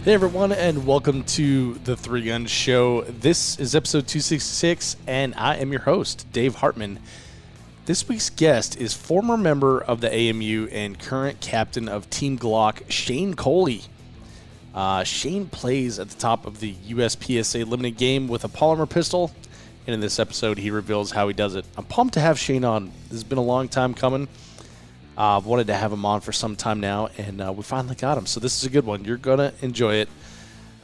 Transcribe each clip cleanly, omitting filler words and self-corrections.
Hey everyone, and welcome to the Three Gun Show. This is episode 266, and I am your host, Dave Hartman. This week's guest is former member of the AMU and current captain of Team Glock, Shane Coley. Shane plays at the top of the USPSA limited game with a polymer pistol, and in this episode he reveals how he does it. I'm pumped to have Shane on. This has been a long time coming. I've wanted to have him on for some time now, and we finally got him. So this is a good one. You're going to enjoy it.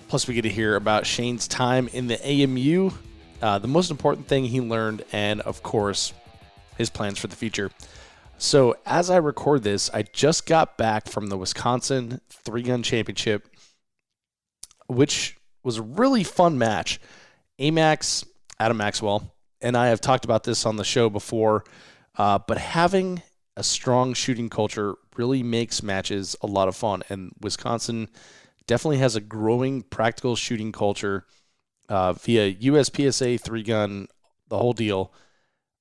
Plus, we get to hear about Shane's time in the AMU, the most important thing he learned, and, of course, his plans for the future. So as I record this, I just got back from the Wisconsin Three-Gun Championship, which was a really fun match. AMAX, Adam Maxwell, and I have talked about this on the show before, but having a strong shooting culture really makes matches a lot of fun, and Wisconsin definitely has a growing practical shooting culture via USPSA, three-gun, the whole deal.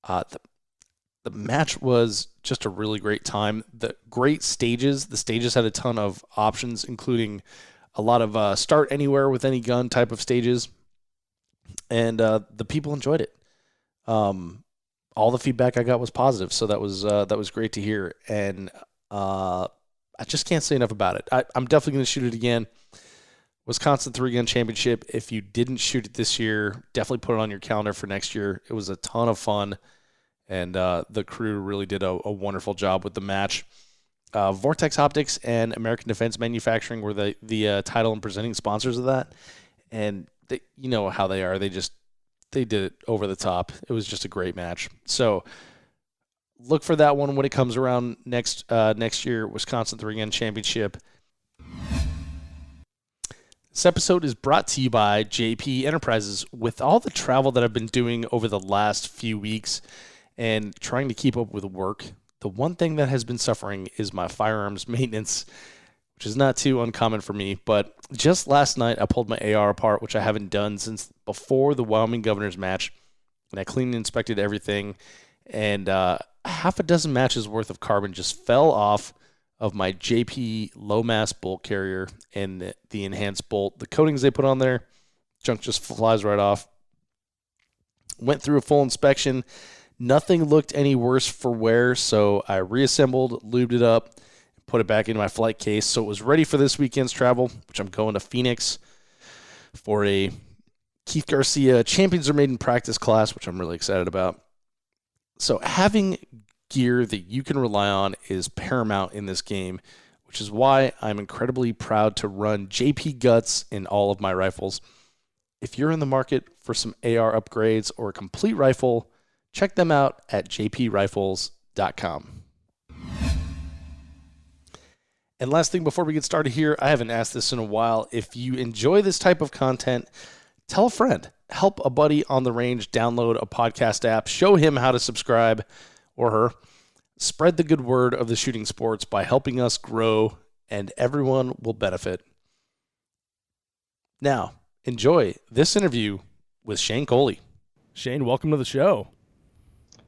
The match was just a really great time. The stages had a ton of options, including a lot of start anywhere with any gun type of stages, and the people enjoyed it. All the feedback I got was positive, so that was great to hear, and I just can't say enough about it. I'm definitely going to shoot it again. Wisconsin Three-Gun Championship, if you didn't shoot it this year, definitely put it on your calendar for next year. It was a ton of fun, and the crew really did a wonderful job with the match. Vortex Optics and American Defense Manufacturing were the title and presenting sponsors of that, and you know how they are. They did it over the top. It was just a great match. So look for that one when it comes around next year, Wisconsin Three-Gun Championship. This episode is brought to you by JP Enterprises. With all the travel that I've been doing over the last few weeks and trying to keep up with work, the one thing that has been suffering is my firearms maintenance, which is not too uncommon for me. But just last night, I pulled my AR apart, which I haven't done since before the Wyoming Governor's match, and I cleaned and inspected everything, and half a dozen matches worth of carbon just fell off of my JP low mass bolt carrier and the enhanced bolt. The coatings they put on there, junk just flies right off. Went through a full inspection. Nothing looked any worse for wear, so I reassembled, lubed it up, put it back into my flight case, so it was ready for this weekend's travel, which I'm going to Phoenix for a Keith Garcia Champions Are Made in Practice class, which I'm really excited about. So having gear that you can rely on is paramount in this game, which is why I'm incredibly proud to run JP Guts in all of my rifles. If you're in the market for some AR upgrades or a complete rifle, check them out at jprifles.com. And last thing before we get started here, I haven't asked this in a while. If you enjoy this type of content, tell a friend. Help a buddy on the range download a podcast app. Show him how to subscribe, or her. Spread the good word of the shooting sports by helping us grow, and everyone will benefit. Now, enjoy this interview with Shane Coley. Shane, welcome to the show.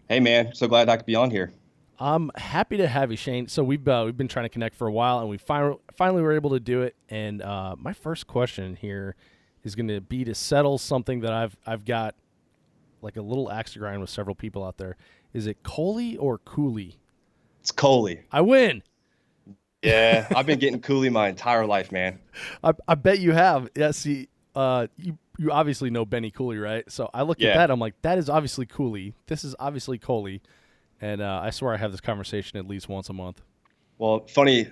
Hey, man. So glad I could be on here. I'm happy to have you, Shane. So we've been trying to connect for a while, and we finally were able to do it. And my first question here is going to be to settle something that I've got like a little axe to grind with several people out there. Is it Coley or Cooley? It's Coley. I win. Yeah, I've been getting Cooley my entire life, man. I bet you have. Yeah, see, you obviously know Benny Cooley, right? So I look at that, I'm like, that is obviously Cooley. This is obviously Coley. And I swear I have this conversation at least once a month. Well, funny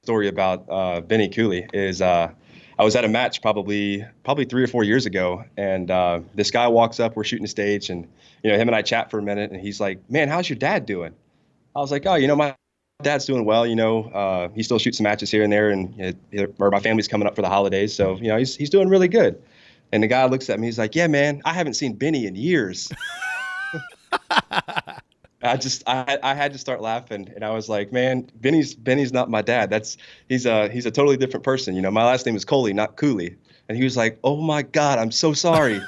story about Benny Cooley is I was at a match probably 3 or 4 years ago, and this guy walks up. We're shooting a stage, and him and I chat for a minute, and he's like, "Man, how's your dad doing?" I was like, "Oh, my dad's doing well. He still shoots some matches here and there, and or my family's coming up for the holidays, so he's doing really good." And the guy looks at me. He's like, "Yeah, man, I haven't seen Benny in years." I had to start laughing, and I was like, man, Benny's not my dad. He's a totally different person. My last name is Coley, not Cooley. And he was like, oh my God, I'm so sorry.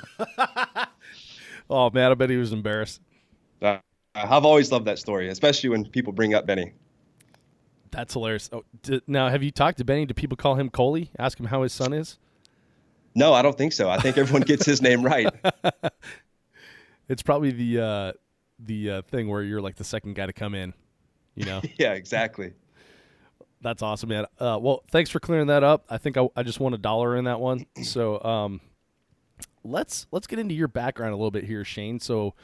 Oh man, I bet he was embarrassed. I've always loved that story, especially when people bring up Benny. That's hilarious. Oh, now, have you talked to Benny? Do people call him Coley? Ask him how his son is? No, I don't think so. I think everyone gets his name right. It's probably the thing where you're like the second guy to come in, you know? Yeah, exactly. That's awesome, man. Well, thanks for clearing that up. I think I just won $1 in that one. So let's get into your background a little bit here, Shane. So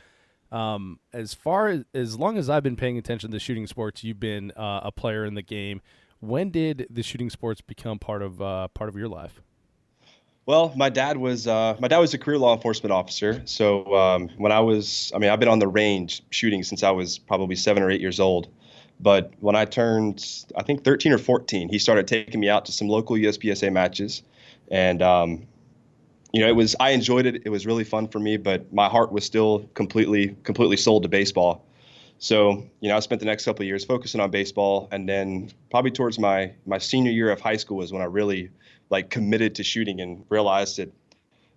as long as I've been paying attention to shooting sports, you've been a player in the game. When did the shooting sports become part of your life? Well, my dad was a career law enforcement officer. So I've been on the range shooting since I was probably 7 or 8 years old. But when I turned, I think 13 or 14, he started taking me out to some local USPSA matches, and I enjoyed it. It was really fun for me, but my heart was still completely sold to baseball. So, I spent the next couple of years focusing on baseball, and then probably towards my senior year of high school was when I really committed to shooting and realized that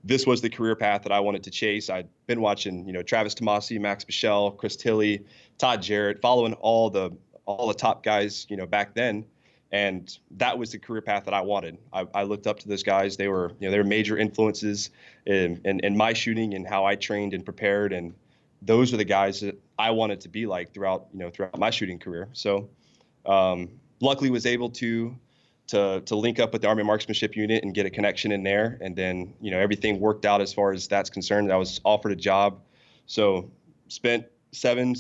this was the career path that I wanted to chase. I'd been watching, Travis Tomasi, Max Bichelle, Chris Tilley, Todd Jarrett, following all the top guys, back then. And that was the career path that I wanted. I looked up to those guys. They were major influences in my shooting and how I trained and prepared. And those were the guys that I wanted to be like throughout my shooting career. So luckily was able to link up with the Army Marksmanship Unit and get a connection in there. And then, everything worked out as far as that's concerned. I was offered a job. So spent 7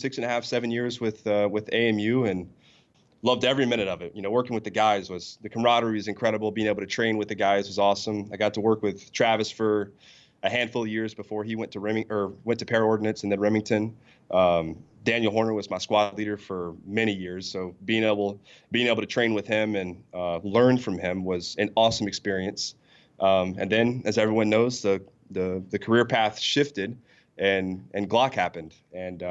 years with AMU and loved every minute of it. Working with the guys the camaraderie was incredible. Being able to train with the guys was awesome. I got to work with Travis for a handful of years before he went to Paraordnance and then Remington. Daniel Horner was my squad leader for many years. So being able to train with him and learn from him was an awesome experience. And then, as everyone knows, the career path shifted and Glock happened. And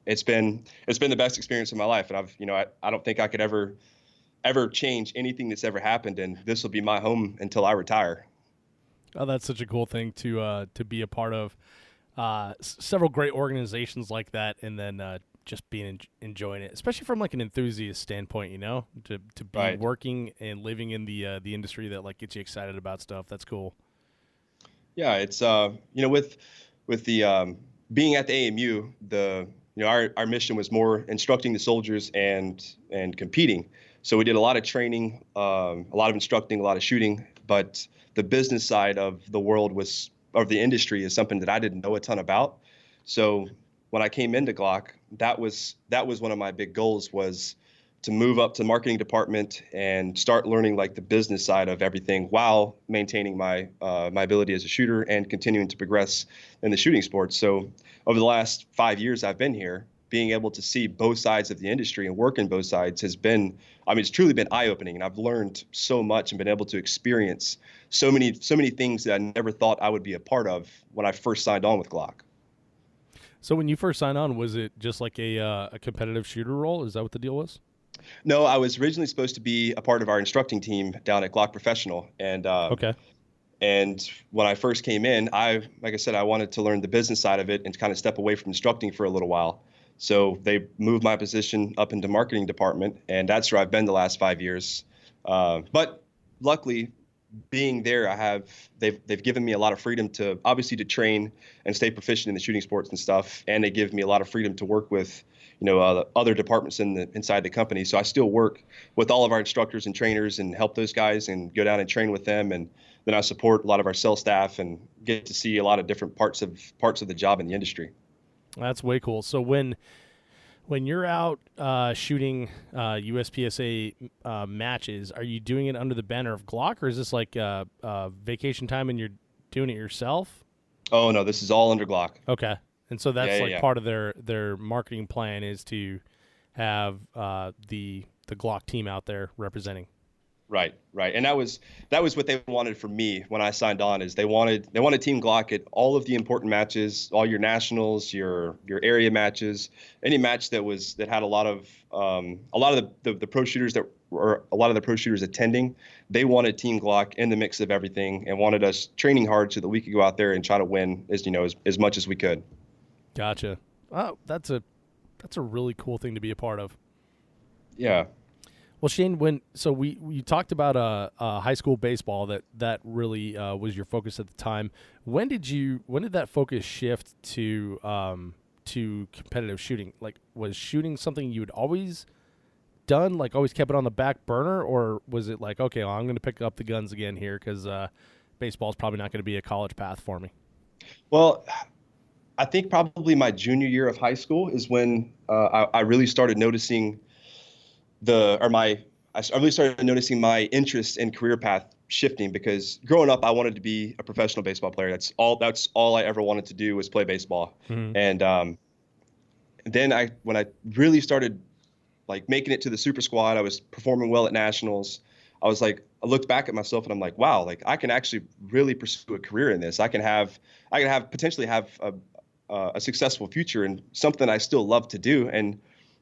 it's been the best experience of my life. And I don't think I could ever change anything that's ever happened. And this will be my home until I retire. Oh, that's such a cool thing to be a part of. Several great organizations like that, and then just enjoying it, especially from an enthusiast standpoint. To be right. Working and living in the industry that gets you excited about stuff. That's cool. Yeah, it's with the being at the AMU, our mission was more instructing the soldiers and competing. So we did a lot of training, a lot of instructing, a lot of shooting, but the business side of the industry is something that I didn't know a ton about. So when I came into Glock, that was one of my big goals, was to move up to the marketing department and start learning the business side of everything while maintaining my ability as a shooter and continuing to progress in the shooting sports. So over the last 5 years I've been here, being able to see both sides of the industry and work in both sides has been, it's truly been eye-opening. And I've learned so much and been able to experience so many things that I never thought I would be a part of when I first signed on with Glock. So when you first signed on, was it just a competitive shooter role? Is that what the deal was? No, I was originally supposed to be a part of our instructing team down at Glock Professional. And okay. And when I first came in, like I said, I wanted to learn the business side of it and kind of step away from instructing for a little while. So they moved my position up into marketing department, and that's where I've been the last 5 years. But luckily, being there, they've given me a lot of freedom to train and stay proficient in the shooting sports and stuff, and they give me a lot of freedom to work with other departments inside the company. So I still work with all of our instructors and trainers and help those guys and go down and train with them, and then I support a lot of our sales staff and get to see a lot of different parts of the job in the industry. That's way cool. So when you're out shooting USPSA matches, are you doing it under the banner of Glock, or is this vacation time and you're doing it yourself? Oh no, this is all under Glock. Okay, and so that's yeah. part of their marketing plan is to have the Glock team out there representing. Right. And that was what they wanted from me when I signed on. Is they wanted Team Glock at all of the important matches, all your nationals, your area matches, any match that had a lot of the pro shooters attending. They wanted Team Glock in the mix of everything and wanted us training hard so that we could go out there and try to win as much as we could. Gotcha. Oh, that's a really cool thing to be a part of. Yeah. Well, Shane, we talked about high school baseball that really was your focus at the time. When did that focus shift to competitive shooting? Like, was shooting something you had always done, like always kept it on the back burner, or was it like, okay, well, I'm going to pick up the guns again here because baseball is probably not going to be a college path for me? Well, I think probably my junior year of high school is when I really started noticing I really started noticing my interest in career path shifting, because growing up I wanted to be a professional baseball player. That's all I ever wanted to do was play baseball. Mm-hmm. And then when I really started like making it to the super squad, I was performing well at nationals. I looked back at myself and I'm like, wow, like I can actually really pursue a career in this. I can potentially have a successful future and something I still love to do. And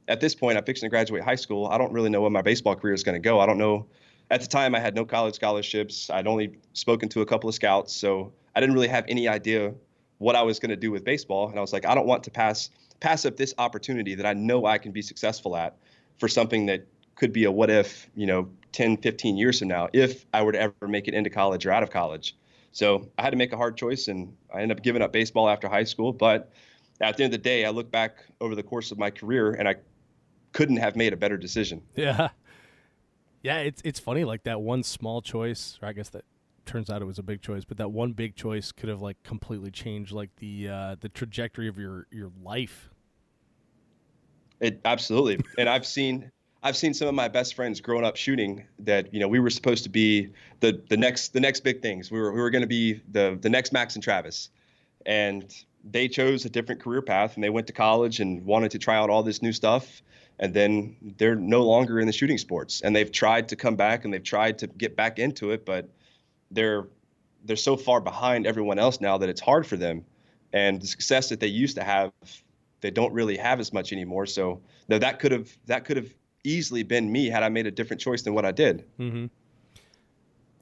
at this point, I'm fixing to graduate high school. I don't really know where my baseball career is going to go. I don't know. At the time, I had no college scholarships. I'd only spoken to a couple of scouts, so I didn't really have any idea what I was going to do with baseball. And I was like, I don't want to pass up this opportunity that I know I can be successful at for something that could be a what if, 10, 15 years from now, if I were to ever make it into college or out of college. So I had to make a hard choice, and I ended up giving up baseball after high school. But at the end of the day, I look back over the course of my career, and I couldn't have made a better decision. Yeah. Yeah, it's funny, like that one small choice, or I guess that turns out it was a big choice, but that one big choice could have like completely changed like the trajectory of your life. It absolutely. And I've seen some of my best friends growing up shooting that, we were supposed to be the next big things. We were going to be the next Max and Travis. And they chose a different career path, and they went to college and wanted to try out all this new stuff. And then they're no longer in the shooting sports, and they've tried to come back and they've tried to get back into it, but they're so far behind everyone else now that it's hard for them. And the success that they used to have, they don't really have as much anymore. So no, that could have easily been me had I made a different choice than what I did. Mm-hmm.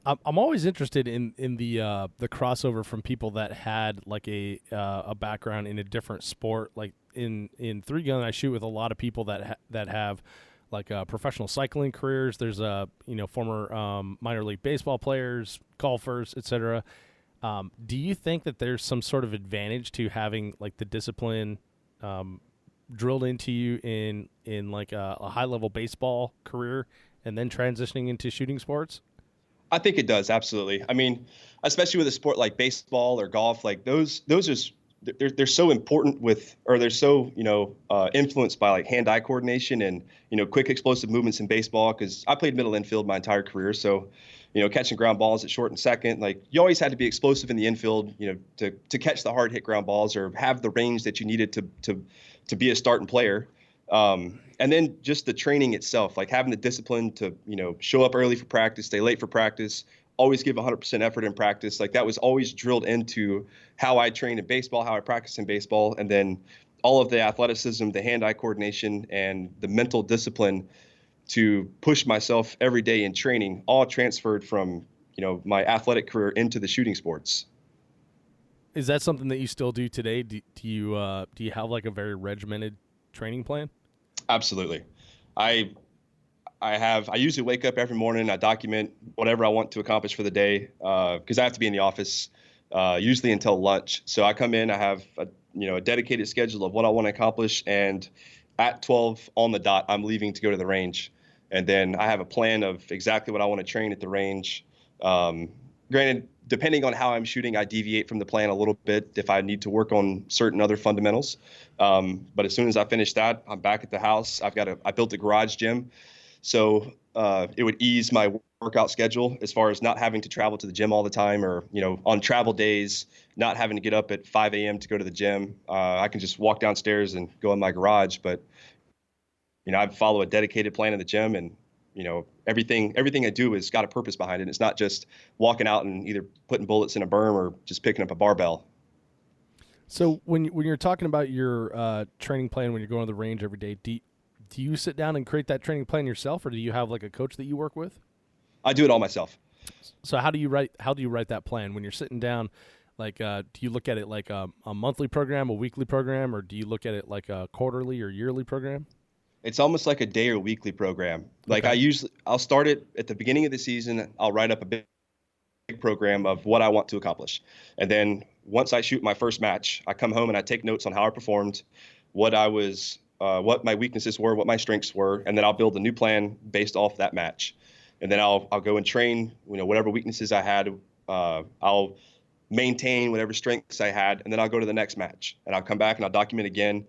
I'm always interested in the crossover from people that had like a background in a different sport. Like in 3-gun, I shoot with a lot of people that have like professional cycling careers. There's former minor league baseball players, golfers, etc. Do you think that there's some sort of advantage to having like the discipline drilled into you in like a high level baseball career and then transitioning into shooting sports? I think it does, absolutely. I mean, especially with a sport like baseball or golf, like those are they're so important they're so influenced by like hand-eye coordination and quick explosive movements in baseball. Because I played middle infield my entire career, so catching ground balls at short and second, like you always had to be explosive in the infield, to catch the hard hit ground balls or have the range that you needed to be a starting player. And then just the training itself, like having the discipline to, show up early for practice, stay late for practice, always give 100% effort in practice. Like that was always drilled into how I trained in baseball, how I practiced in baseball. And then all of the athleticism, the hand-eye coordination, and the mental discipline to push myself every day in training, all transferred from, my athletic career into the shooting sports. Is that something that you still do today? Do you have like a very regimented training plan? Absolutely. I usually wake up every morning. I document whatever I want to accomplish for the day, because I have to be in the office usually until lunch. So I come in, I have a dedicated schedule of what I want to accomplish, and at 12 on the dot, I'm leaving to go to the range. And then I have a plan of exactly what I want to train at the range. Granted, depending on how I'm shooting, I deviate from the plan a little bit if I need to work on certain other fundamentals. But as soon as I finish that, I'm back at the house. I built a garage gym, so it would ease my workout schedule as far as not having to travel to the gym all the time, or on travel days, not having to get up at 5 a.m. to go to the gym. I can just walk downstairs and go in my garage. But I follow a dedicated plan in the gym, and everything I do has got a purpose behind it. It's not just walking out and either putting bullets in a berm or just picking up a barbell. So when you're talking about your training plan, when you're going to the range every day, do you sit down and create that training plan yourself, or do you have like a coach that you work with? I do it all myself. So how do you write that plan when you're sitting down? Like, do you look at it like a monthly program, a weekly program, or do you look at it like a quarterly or yearly program? It's almost like a day or weekly program. Like Okay. I'll start it at the beginning of the season. I'll write up a big program of what I want to accomplish. And then once I shoot my first match, I come home and I take notes on how I performed, what my weaknesses were, what my strengths were, and then I'll build a new plan based off that match. And then I'll go and train, whatever weaknesses I had. I'll maintain whatever strengths I had, and then I'll go to the next match, and I'll come back and I'll document again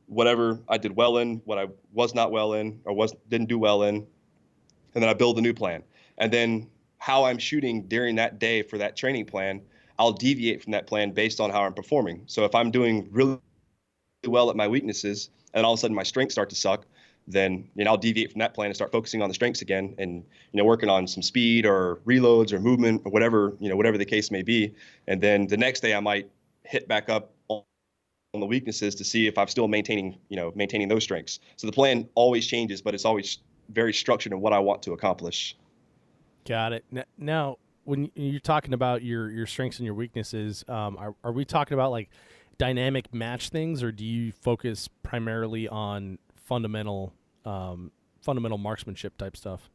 whatever I did well in, what I was not well in, or didn't do well in, and then I build a new plan. And then how I'm shooting during that day for that training plan, I'll deviate from that plan based on how I'm performing. So if I'm doing really well at my weaknesses and all of a sudden my strengths start to suck, then I'll deviate from that plan and start focusing on the strengths again, and working on some speed or reloads or movement or whatever the case may be. And then the next day I might hit back up on the weaknesses to see if I'm still maintaining those strengths. So the plan always changes, but it's always very structured in what I want to accomplish. Got it. Now, when you're talking about your strengths and your weaknesses, are we talking about like dynamic match things, or do you focus primarily on fundamental marksmanship type stuff?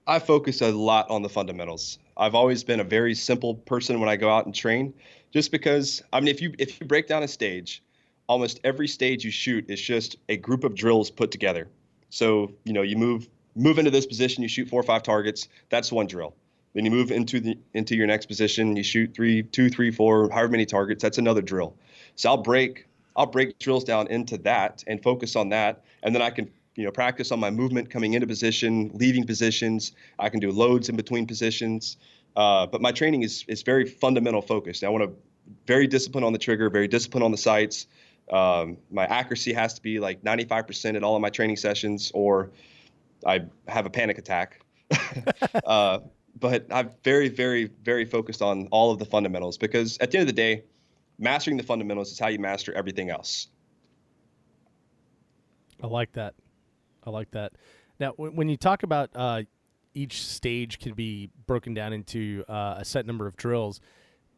I focus a lot on the fundamentals. I've always been a very simple person when I go out and train, just because, if you break down a stage, almost every stage you shoot is just a group of drills put together. So, you move into this position, you shoot 4 or 5 targets. That's one drill. Then you move into your next position, you shoot 2, 3, 4, however many targets. That's another drill. So I'll break drills down into that and focus on that, and then I can practice on my movement coming into position, leaving positions. I can do loads in between positions. But my training is very fundamental focused. I want to very disciplined on the trigger, very disciplined on the sights. My accuracy has to be like 95% at all of my training sessions, or I have a panic attack. But I'm very, very, very focused on all of the fundamentals, because at the end of the day, mastering the fundamentals is how you master everything else. I like that. Now, when you talk about each stage can be broken down into a set number of drills,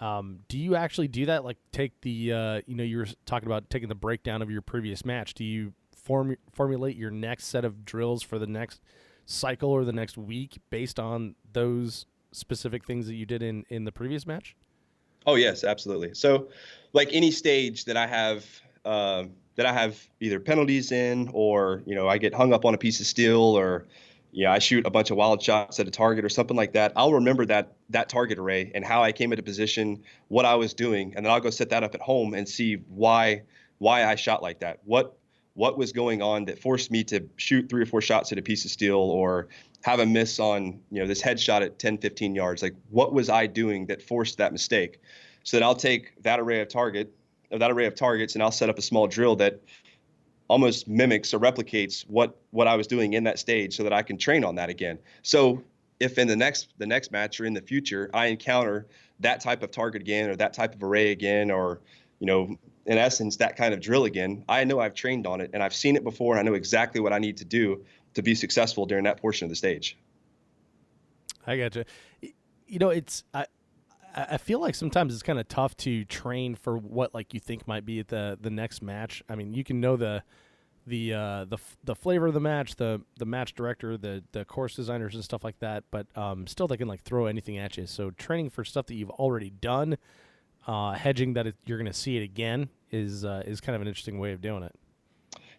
do you actually do that? Like take the, you were talking about taking the breakdown of your previous match. Do you formulate your next set of drills for the next cycle or the next week based on those specific things that you did in the previous match? Oh yes, absolutely. So like any stage that I have either penalties in, or I get hung up on a piece of steel, or I shoot a bunch of wild shots at a target or something like that, I'll remember that target array and how I came into position, what I was doing, and then I'll go set that up at home and see why I shot like that. What was going on that forced me to shoot 3 or 4 shots at a piece of steel, or have a miss on, this headshot at 10, 15 yards? Like, what was I doing that forced that mistake? So then I'll take that array of targets, and I'll set up a small drill that almost mimics or replicates what I was doing in that stage, so that I can train on that again. So if in the next match or in the future I encounter that type of target again, or that type of array again, or in essence, that kind of drill again, I know I've trained on it and I've seen it before, and I know exactly what I need to do to be successful during that portion of the stage. I gotcha. I feel like sometimes it's kind of tough to train for what like you think might be at the next match. I mean, you can know the flavor of the match, the match director, the course designers and stuff like that, but still they can like throw anything at you. So training for stuff that you've already done, hedging that you're going to see it again is kind of an interesting way of doing it.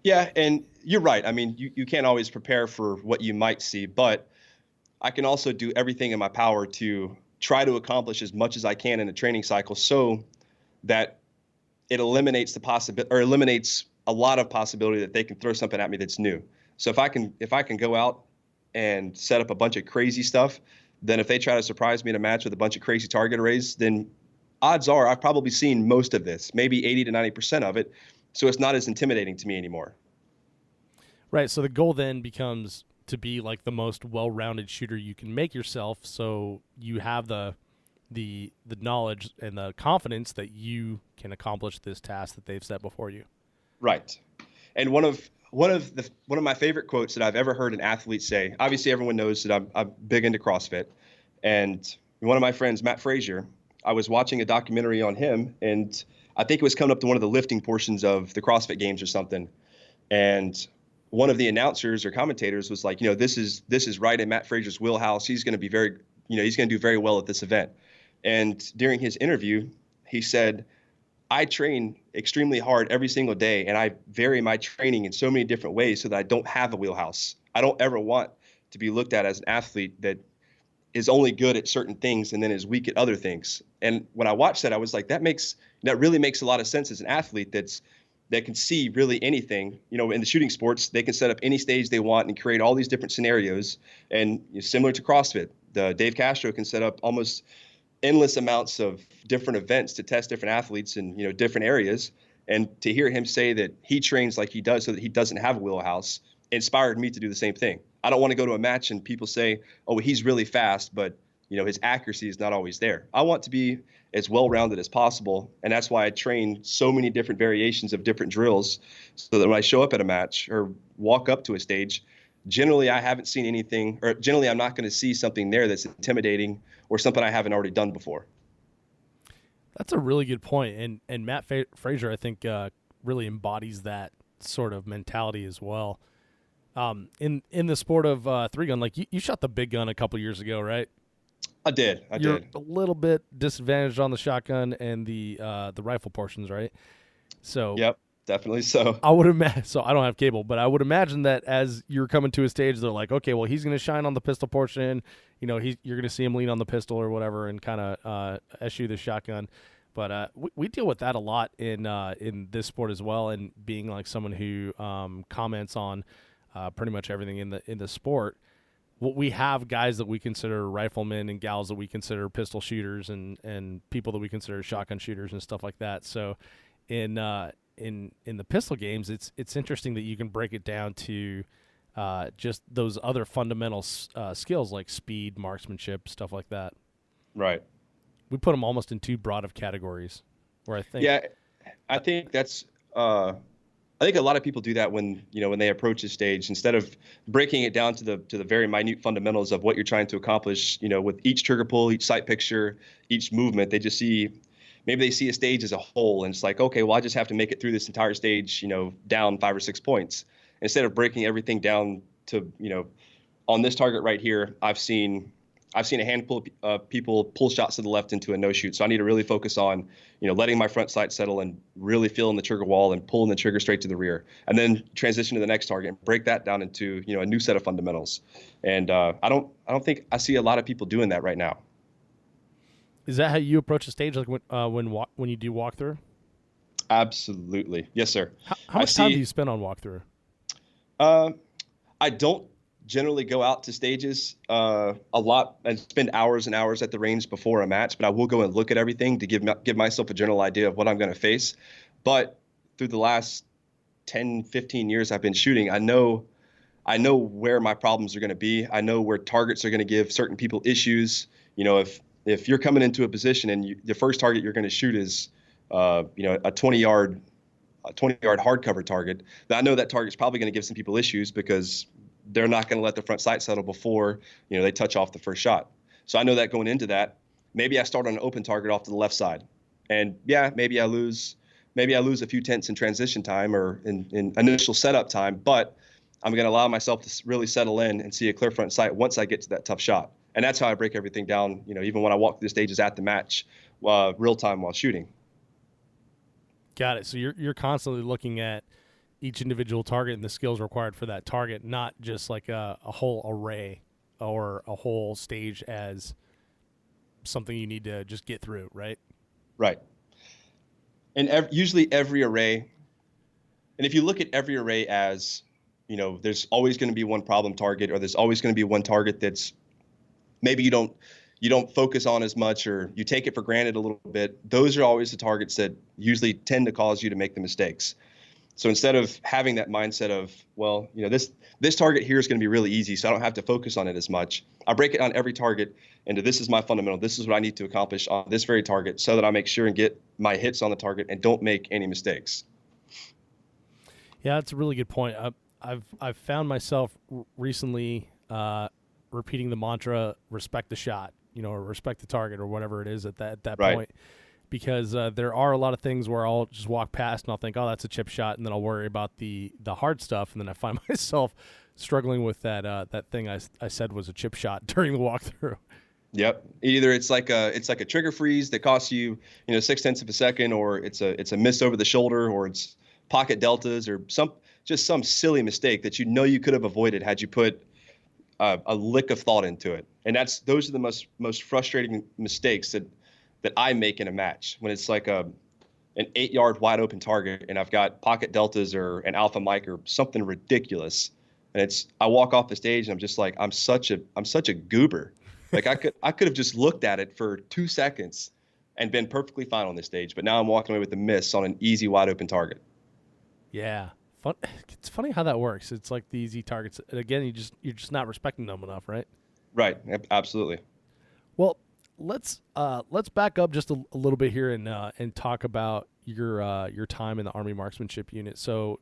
Yeah, and you're right. I mean, you can't always prepare for what you might see, but I can also do everything in my power to try to accomplish as much as I can in a training cycle, so that it eliminates eliminates a lot of possibility that they can throw something at me that's new. So if I can go out and set up a bunch of crazy stuff, then if they try to surprise me in a match with a bunch of crazy target arrays, then odds are I've probably seen most of this, maybe 80 to 90% of it. So it's not as intimidating to me anymore. Right. So the goal then becomes to be like the most well-rounded shooter you can make yourself, so you have the knowledge and the confidence that you can accomplish this task that they've set before you. Right. And one of my favorite quotes that I've ever heard an athlete say, obviously everyone knows that I'm big into CrossFit, and one of my friends, Matt Frazier, I was watching a documentary on him, and I think it was coming up to one of the lifting portions of the CrossFit Games or something. And one of the announcers or commentators was like, this is right in Matt Fraser's wheelhouse. He's going to be very, he's going to do very well at this event. And during his interview, he said, I train extremely hard every single day, and I vary my training in so many different ways so that I don't have a wheelhouse. I don't ever want to be looked at as an athlete that is only good at certain things and then is weak at other things. And when I watched that, I was like, that really makes a lot of sense as an athlete that can see really anything. In the shooting sports, they can set up any stage they want and create all these different scenarios. And similar to CrossFit, Dave Castro can set up almost endless amounts of different events to test different athletes in different areas. And to hear him say that he trains like he does so that he doesn't have a wheelhouse inspired me to do the same thing. I don't want to go to a match and people say, oh, he's really fast, but his accuracy is not always there. I want to be as well-rounded as possible, and that's why I train so many different variations of different drills, so that when I show up at a match or walk up to a stage, generally I haven't seen anything, or generally I'm not going to see something there that's intimidating or something I haven't already done before. That's a really good point, and Matt Fraser, I think, really embodies that sort of mentality as well. In the sport of three gun, like you shot the big gun a couple years ago, right? I did. You're a little bit disadvantaged on the shotgun and the rifle portions, right? So yep, definitely so. I would imagine. So I don't have cable, but I would imagine that as you're coming to a stage, they're like, okay, well, he's going to shine on the pistol portion. You're going to see him lean on the pistol or whatever, and kind of eschew the shotgun. But we deal with that a lot in this sport as well, and being like someone who comments on pretty much everything in the sport. Well, we have guys that we consider riflemen and gals that we consider pistol shooters, and people that we consider shotgun shooters and stuff like that. So in the pistol games, it's interesting that you can break it down to just those other fundamental skills like speed, marksmanship, stuff like that. Right. We put them almost in too broad of categories. Where I think, yeah, I think that's. I think a lot of people do that when they approach a stage, instead of breaking it down to the very minute fundamentals of what you're trying to accomplish. With each trigger pull, each sight picture, each movement, they see a stage as a whole, and it's like, okay, well, I just have to make it through this entire stage, down 5 or 6 points, instead of breaking everything down to, on this target right here, I've seen a handful of people pull shots to the left into a no shoot. So I need to really focus on, letting my front sight settle and really feeling the trigger wall and pulling the trigger straight to the rear, and then transition to the next target and break that down into, a new set of fundamentals. And I don't think I see a lot of people doing that right now. Is that how you approach a stage, like when you do walkthrough? Absolutely. Yes, sir. How much time do you spend on walkthrough? I don't generally go out to stages a lot and spend hours and hours at the range before a match, but I will go and look at everything to give myself a general idea of what I'm going to face. But through the last 10, 15 years I've been shooting, I know where my problems are going to be. I know where targets are going to give certain people issues. If you're coming into a position and the first target you're going to shoot is a 20-yard hardcover target, then I know that target's probably going to give some people issues because they're not going to let the front sight settle before they touch off the first shot. So I know that going into that, maybe I start on an open target off to the left side, and maybe I lose a few tenths in transition time or in initial setup time, but I'm going to allow myself to really settle in and see a clear front sight once I get to that tough shot. And that's how I break everything down, even when I walk through the stages at the match, real time while shooting. Got it. So you're constantly looking at each individual target and the skills required for that target, not just like a whole array or a whole stage as something you need to just get through, right? Right. And usually every array, and if you look at every array as, there's always going to be one problem target, or there's always going to be one target that's maybe you don't focus on as much, or you take it for granted a little bit. Those are always the targets that usually tend to cause you to make the mistakes. So instead of having that mindset of, well, this target here is going to be really easy, so I don't have to focus on it as much, I break it on every target into, this is my fundamental, this is what I need to accomplish on this very target, so that I make sure and get my hits on the target and don't make any mistakes. Yeah, that's a really good point. I've found myself recently repeating the mantra, respect the shot, or respect the target, or whatever it is at that right. point. because there are a lot of things where I'll just walk past and I'll think, oh, that's a chip shot, and then I'll worry about the hard stuff, and then I find myself struggling with that thing I said was a chip shot during the walkthrough. Yep. Either it's like a trigger freeze that costs you 0.6 of a second, or it's a miss over the shoulder, or it's pocket deltas, or some silly mistake that you could have avoided had you put a lick of thought into it. And those are the most frustrating mistakes that I make in a match, when it's like an 8-yard wide open target and I've got pocket deltas or an alpha mic or something ridiculous, and I walk off the stage and I'm just like, I'm such a goober. Like I could have just looked at it for 2 seconds and been perfectly fine on this stage, but now I'm walking away with a miss on an easy wide open target. Yeah. It's funny how that works. It's like the easy targets. Again, you're just not respecting them enough, right? Right. Absolutely. Well, let's back up just a little bit here and talk about your time in the Army Marksmanship Unit. So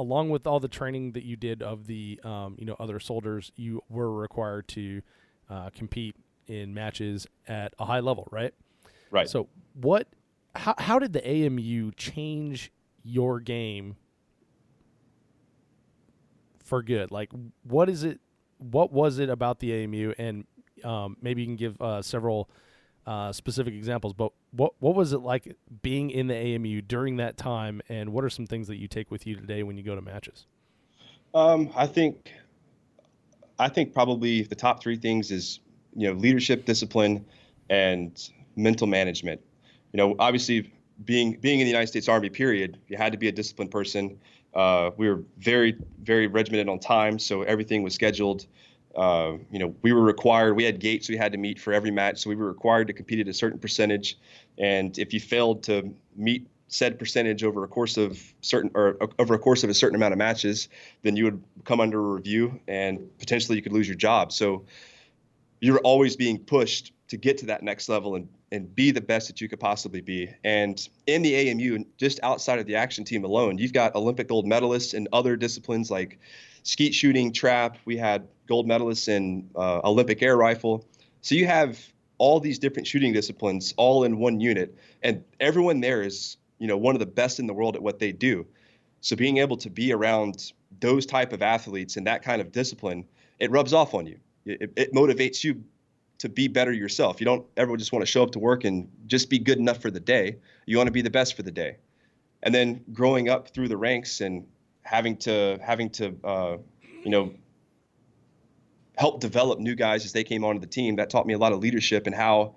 along with all the training that you did of the other soldiers, you were required to compete in matches at a high level, right? Right. So how did the AMU change your game for good? Like, what was it about the AMU? And maybe you can give several specific examples, but what was it like being in the AMU during that time, and what are some things that you take with you today when you go to matches? I think probably the top 3 things is, leadership, discipline, and mental management. Obviously being in the United States Army, period, you had to be a disciplined person. We were very, very regimented on time, so everything was scheduled. We were required, we had gates we had to meet for every match, so we were required to compete at a certain percentage. And if you failed to meet said percentage over a course of a certain amount of matches, then you would come under a review and potentially you could lose your job. So you were always being pushed to get to that next level and be the best that you could possibly be. And in the AMU, just outside of the action team alone, you've got Olympic gold medalists in other disciplines like skeet shooting, trap. We had gold medalists in Olympic air rifle. So you have all these different shooting disciplines all in one unit, and everyone there is, one of the best in the world at what they do. So being able to be around those type of athletes and that kind of discipline, it rubs off on you. It motivates you to be better yourself. You don't ever just want to show up to work and just be good enough for the day. You want to be the best for the day. And then growing up through the ranks and having to help develop new guys as they came onto the team, that taught me a lot of leadership and how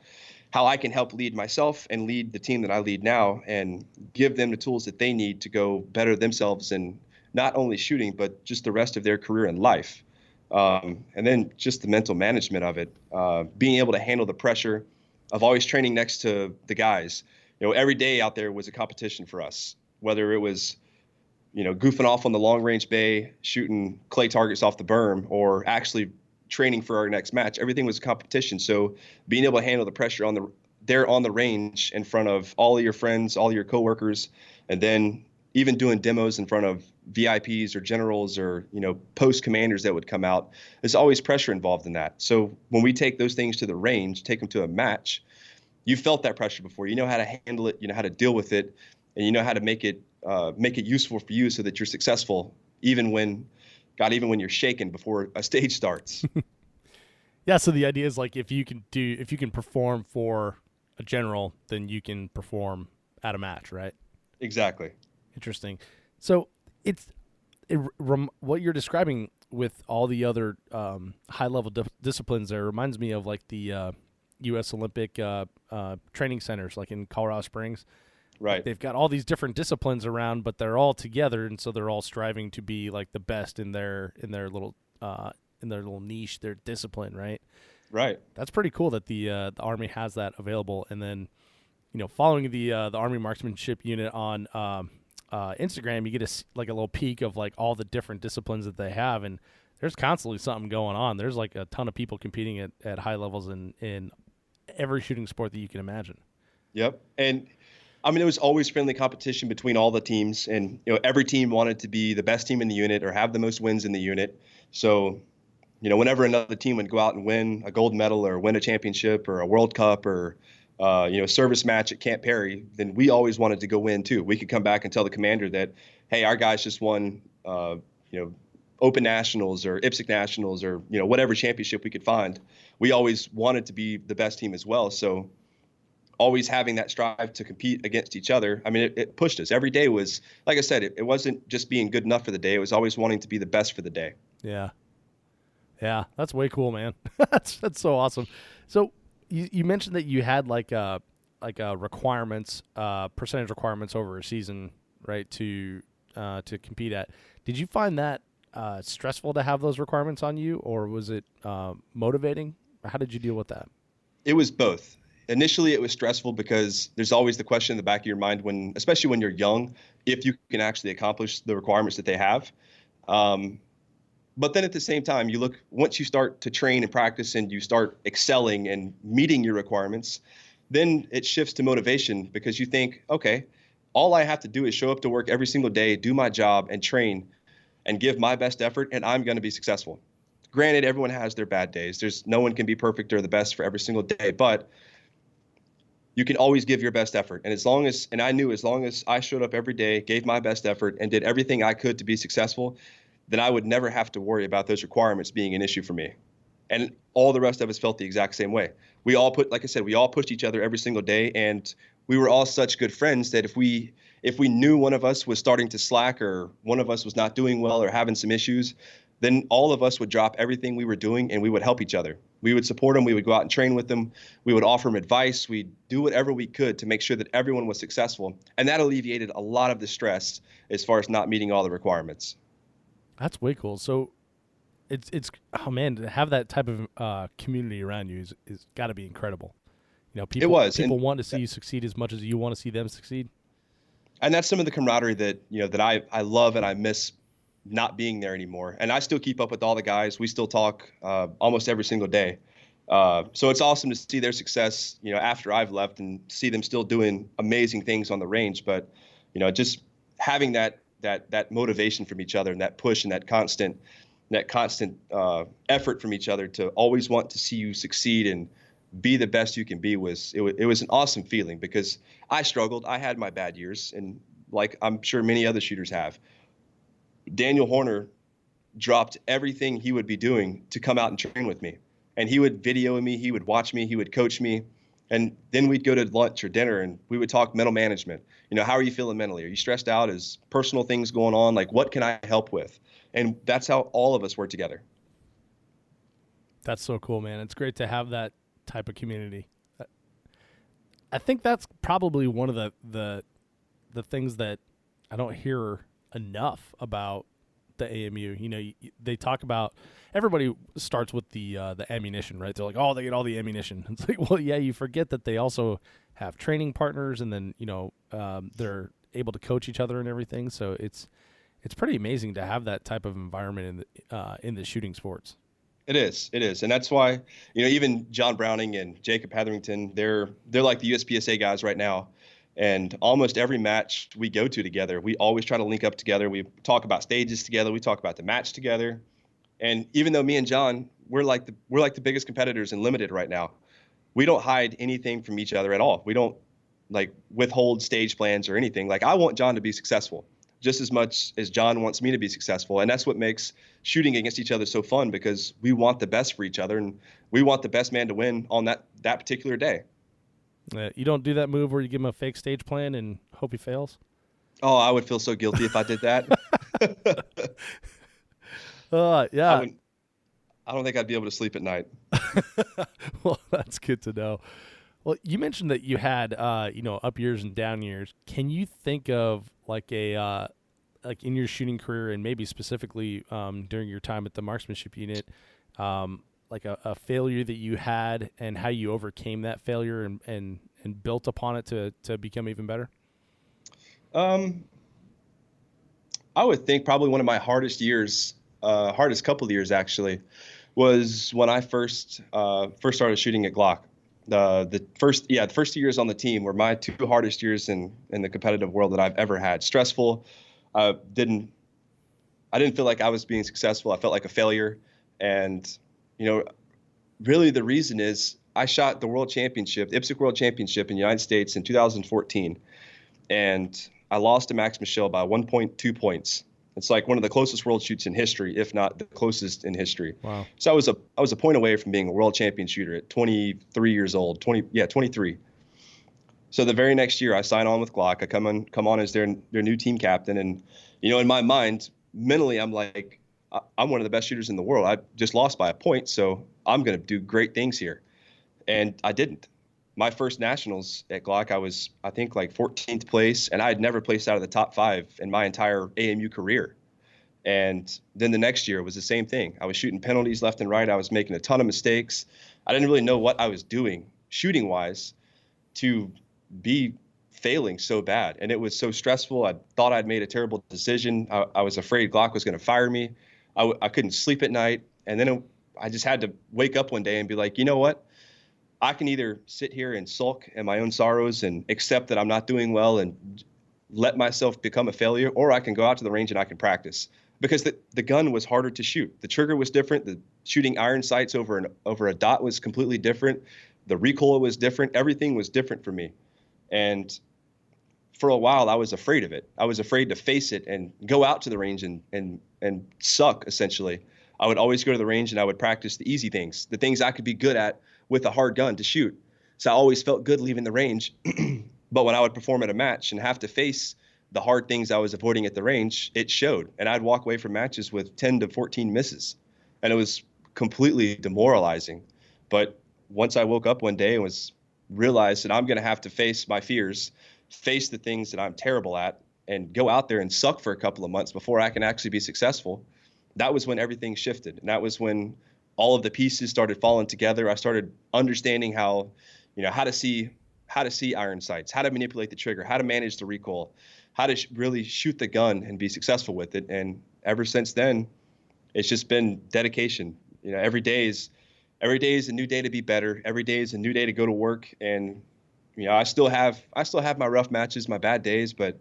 I can help lead myself and lead the team that I lead now and give them the tools that they need to go better themselves in not only shooting, but just the rest of their career and life. And then just the mental management of it, being able to handle the pressure of always training next to the guys. Every day out there was a competition for us, whether it was, goofing off on the long range bay, shooting clay targets off the berm, or actually training for our next match. Everything was a competition. So being able to handle the pressure on the range in front of all of your friends, all of your coworkers, and then even doing demos in front of VIPs or generals or, post commanders that would come out, there's always pressure involved in that. So when we take those things to the range, take them to a match, you felt that pressure before. You know how to handle it, you know how to deal with it, and you know how to make it useful for you so that you're successful, even when you're shaken before a stage starts. Yeah. So the idea is like, if you can perform for a general, then you can perform at a match, right? Exactly. Interesting. So what you're describing with all the other high-level disciplines there reminds me of like the U.S. Olympic training centers, like in Colorado Springs. Right. Like they've got all these different disciplines around, but they're all together, and so they're all striving to be like the best in their little niche, their discipline, right? Right. That's pretty cool that the Army has that available. And then, following the Army Marksmanship Unit on Instagram, you get a little peek of like all the different disciplines that they have, and there's constantly something going on. There's like a ton of people competing at high levels in every shooting sport that you can imagine. Yep. And I mean, it was always friendly competition between all the teams, and every team wanted to be the best team in the unit or have the most wins in the unit. So, whenever another team would go out and win a gold medal or win a championship or a World Cup or service match at Camp Perry, then we always wanted to go win too. We could come back and tell the commander that, hey, our guys just won, Open Nationals or IPSC Nationals or, whatever championship we could find. We always wanted to be the best team as well. So always having that strive to compete against each other. I mean, it pushed us. Every day was, like I said, it wasn't just being good enough for the day. It was always wanting to be the best for the day. Yeah. Yeah. That's way cool, man. That's so awesome. So you mentioned that you had like requirements, percentage requirements over a season, right? To compete at. Did you find that stressful to have those requirements on you, or was it motivating? How did you deal with that? It was both. Initially, it was stressful because there's always the question in the back of your mind especially when you're young, if you can actually accomplish the requirements that they have. But then at the same time, once you start to train and practice and you start excelling and meeting your requirements, then it shifts to motivation because you think, okay, all I have to do is show up to work every single day, do my job and train and give my best effort, and I'm going to be successful. Granted, everyone has their bad days. No one can be perfect or the best for every single day, but you can always give your best effort. And I knew as long as I showed up every day, gave my best effort, and did everything I could to be successful, then I would never have to worry about those requirements being an issue for me. And all the rest of us felt the exact same way. We all pushed each other every single day, and we were all such good friends that if we knew one of us was starting to slack or one of us was not doing well or having some issues, then all of us would drop everything we were doing and we would help each other. We would support them. We would go out and train with them. We would offer them advice. We'd do whatever we could to make sure that everyone was successful. And that alleviated a lot of the stress as far as not meeting all the requirements. That's way cool. So it's oh man, to have that type of community around you is got to be incredible. People want to see you succeed as much as you want to see them succeed. And that's some of the camaraderie that I love and I miss not being there anymore. And I still keep up with all the guys. We still talk almost every single day. So it's awesome to see their success, after I've left and see them still doing amazing things on the range. But, just having that motivation from each other and that push and that constant effort from each other to always want to see you succeed and be the best you can be was an awesome feeling because I struggled. I had my bad years, and like I'm sure many other shooters have. Daniel Horner dropped everything he would be doing to come out and train with me. And he would video me, he would watch me, he would coach me. And then we'd go to lunch or dinner and we would talk mental management. How are you feeling mentally? Are you stressed out? Is personal things going on? Like, what can I help with? And that's how all of us work together. That's so cool, man. It's great to have that type of community. I think that's probably one of the things that I don't hear enough about the AMU. They talk about, everybody starts with the ammunition, right? They're like, oh, they get all the ammunition. It's like, well, yeah, you forget that they also have training partners, and then they're able to coach each other and everything. So it's pretty amazing to have that type of environment in the shooting sports. It is, and that's why even John Browning and Jacob Hetherington, they're like the USPSA guys right now. And almost every match we go to together, we always try to link up together. We talk about stages together. We talk about the match together. And even though me and John, we're like the biggest competitors in limited right now, we don't hide anything from each other at all. We don't withhold stage plans or anything. Like, I want John to be successful just as much as John wants me to be successful. And that's what makes shooting against each other so fun, because we want the best for each other and we want the best man to win on that particular day. You don't do that move where you give him a fake stage plan and hope he fails? Oh, I would feel so guilty if I did that. Yeah. I don't think I'd be able to sleep at night. Well, that's good to know. Well, you mentioned that you had, up years and down years. Can you think of like in your shooting career, and maybe specifically during your time at the Marksmanship Unit, like a failure that you had and how you overcame that failure and built upon it to become even better? I would think probably one of my hardest couple of years actually, was when I first started shooting at Glock. The first 2 years on the team were my two hardest years in the competitive world that I've ever had. Stressful. I didn't feel like I was being successful. I felt like a failure. And, really the reason is I shot the World Championship, the IPSC World Championship in the United States in 2014, and I lost to Max Michel by 1.2 points. It's like one of the closest world shoots in history, if not the closest in history. Wow. So I was a point away from being a world champion shooter at 23 years old, 23. So the very next year I sign on with Glock. I come on as their new team captain. And, in my mind, mentally, I'm like, I'm one of the best shooters in the world. I just lost by a point, so I'm going to do great things here. And I didn't. My first nationals at Glock, I was, I think, like 14th place, and I had never placed out of the top 5 in my entire AMU career. And then the next year was the same thing. I was shooting penalties left and right. I was making a ton of mistakes. I didn't really know what I was doing shooting-wise to be failing so bad. And it was so stressful. I thought I'd made a terrible decision. I was afraid Glock was going to fire me. I couldn't sleep at night. And then I just had to wake up one day and be like, you know what? I can either sit here and sulk in my own sorrows and accept that I'm not doing well and let myself become a failure, or I can go out to the range and I can practice. Because the gun was harder to shoot. The trigger was different. The shooting iron sights over a dot was completely different. The recoil was different. Everything was different for me. And for a while, I was afraid of it. I was afraid to face it and go out to the range and suck, essentially. I would always go to the range and I would practice the easy things, the things I could be good at with a hard gun to shoot. So I always felt good leaving the range. But when I would perform at a match and have to face the hard things I was avoiding at the range, it showed. And I'd walk away from matches with 10 to 14 misses. And it was completely demoralizing. But once I woke up one day and realized that I'm going to have to face my fears, face the things that I'm terrible at, and go out there and suck for a couple of months before I can actually be successful, that was when everything shifted. And that was when all of the pieces started falling together. I started understanding how to see iron sights, how to manipulate the trigger, how to manage the recoil, how to really shoot the gun and be successful with it. And ever since then, it's just been dedication. Every day is a new day to be better. Every day is a new day to go to work. And I still have my rough matches, my bad days, but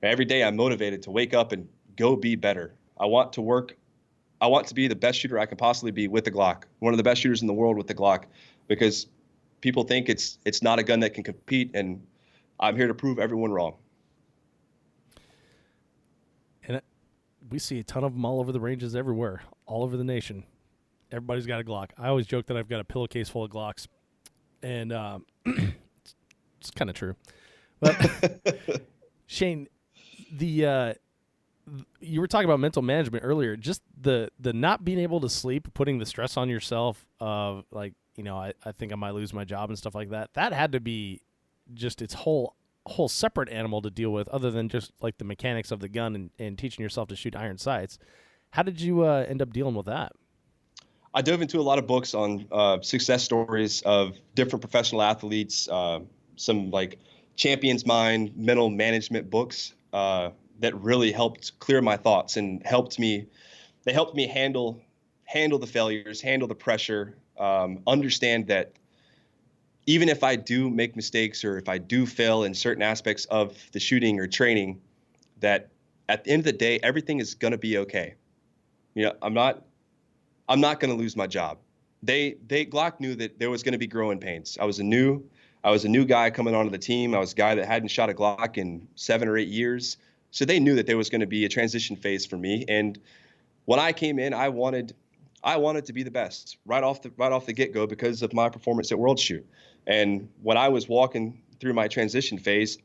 every day I'm motivated to wake up and go be better. I want to be the best shooter I can possibly be with the Glock, one of the best shooters in the world with the Glock, because people think it's not a gun that can compete, and I'm here to prove everyone wrong. And we see a ton of them all over the ranges everywhere, all over the nation. Everybody's got a Glock. I always joke that I've got a pillowcase full of Glocks, and it's kind of true. But Shane, you were talking about mental management earlier. Just the not being able to sleep, putting the stress on yourself of like, I think I might lose my job and stuff like that. That had to be just its whole separate animal to deal with, other than just like the mechanics of the gun and teaching yourself to shoot iron sights. How did you end up dealing with that? I dove into a lot of books on success stories of different professional athletes, some like Champion's Mind, mental management books that really helped clear my thoughts and helped me handle the failures, handle the pressure, understand that even if I do make mistakes or if I do fail in certain aspects of the shooting or training, that at the end of the day, everything is going to be okay. I'm not going to lose my job. Glock knew that there was going to be growing pains. I was a new guy coming onto the team. I was a guy that hadn't shot a Glock in 7 or 8 years. So they knew that there was going to be a transition phase for me. And when I came in, I wanted to be the best right off the get-go because of my performance at World Shoot. And when I was walking through my transition phase,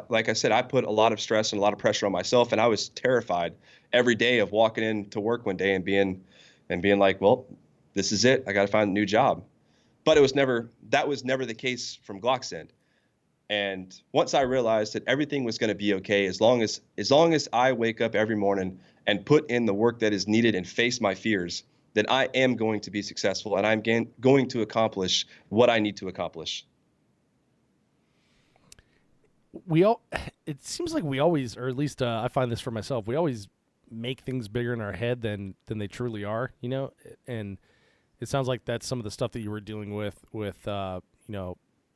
like I said, I put a lot of stress and a lot of pressure on myself, and I was terrified every day of walking into work one day and being like, well, this is it. I got to find a new job. But that was never the case from Glock's end. And once I realized that everything was going to be okay, as long as I wake up every morning and put in the work that is needed and face my fears, then I am going to be successful and I'm going to accomplish what I need to accomplish. It seems like we always, or at least I find this for myself, we always make things bigger in our head than they truly are, and it sounds like that's some of the stuff that you were dealing with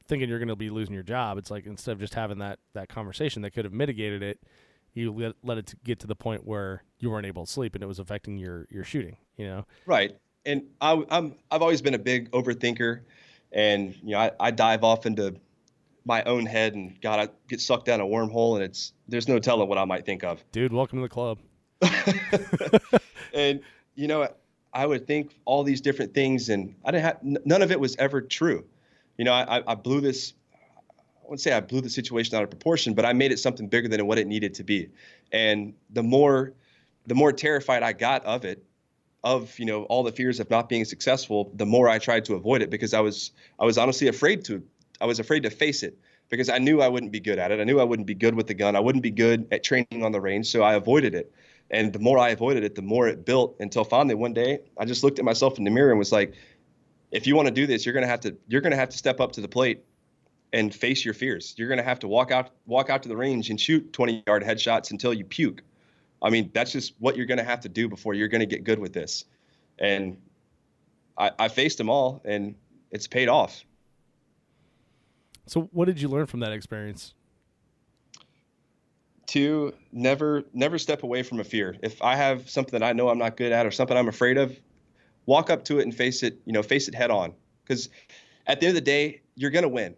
thinking you're going to be losing your job. It's like, instead of just having that conversation that could have mitigated it, you let it get to the point where you weren't able to sleep and it was affecting your shooting, Right. And I've always been a big overthinker. And, I dive off into my own head and God, I get sucked down a wormhole, and there's no telling what I might think of. Dude, welcome to the club. And, I would think all these different things, and I didn't have, none of it was ever true. I blew this, I wouldn't say I blew the situation out of proportion, but I made it something bigger than what it needed to be. And the more terrified I got of it, of, all the fears of not being successful, the more I tried to avoid it, because I was honestly afraid to face it, because I knew I wouldn't be good at it. I knew I wouldn't be good with the gun. I wouldn't be good at training on the range. So I avoided it. And the more I avoided it, the more it built, until finally one day I just looked at myself in the mirror and was like, if you want to do this, you're going to have to step up to the plate and face your fears. You're going to have to walk out to the range and shoot 20-yard headshots until you puke. I mean, that's just what you're going to have to do before you're going to get good with this. And I faced them all, and it's paid off. So what did you learn from that experience? To never step away from a fear. If I have something that I know I'm not good at, or something I'm afraid of, walk up to it and face it head on. Because at the end of the day, you're going to win.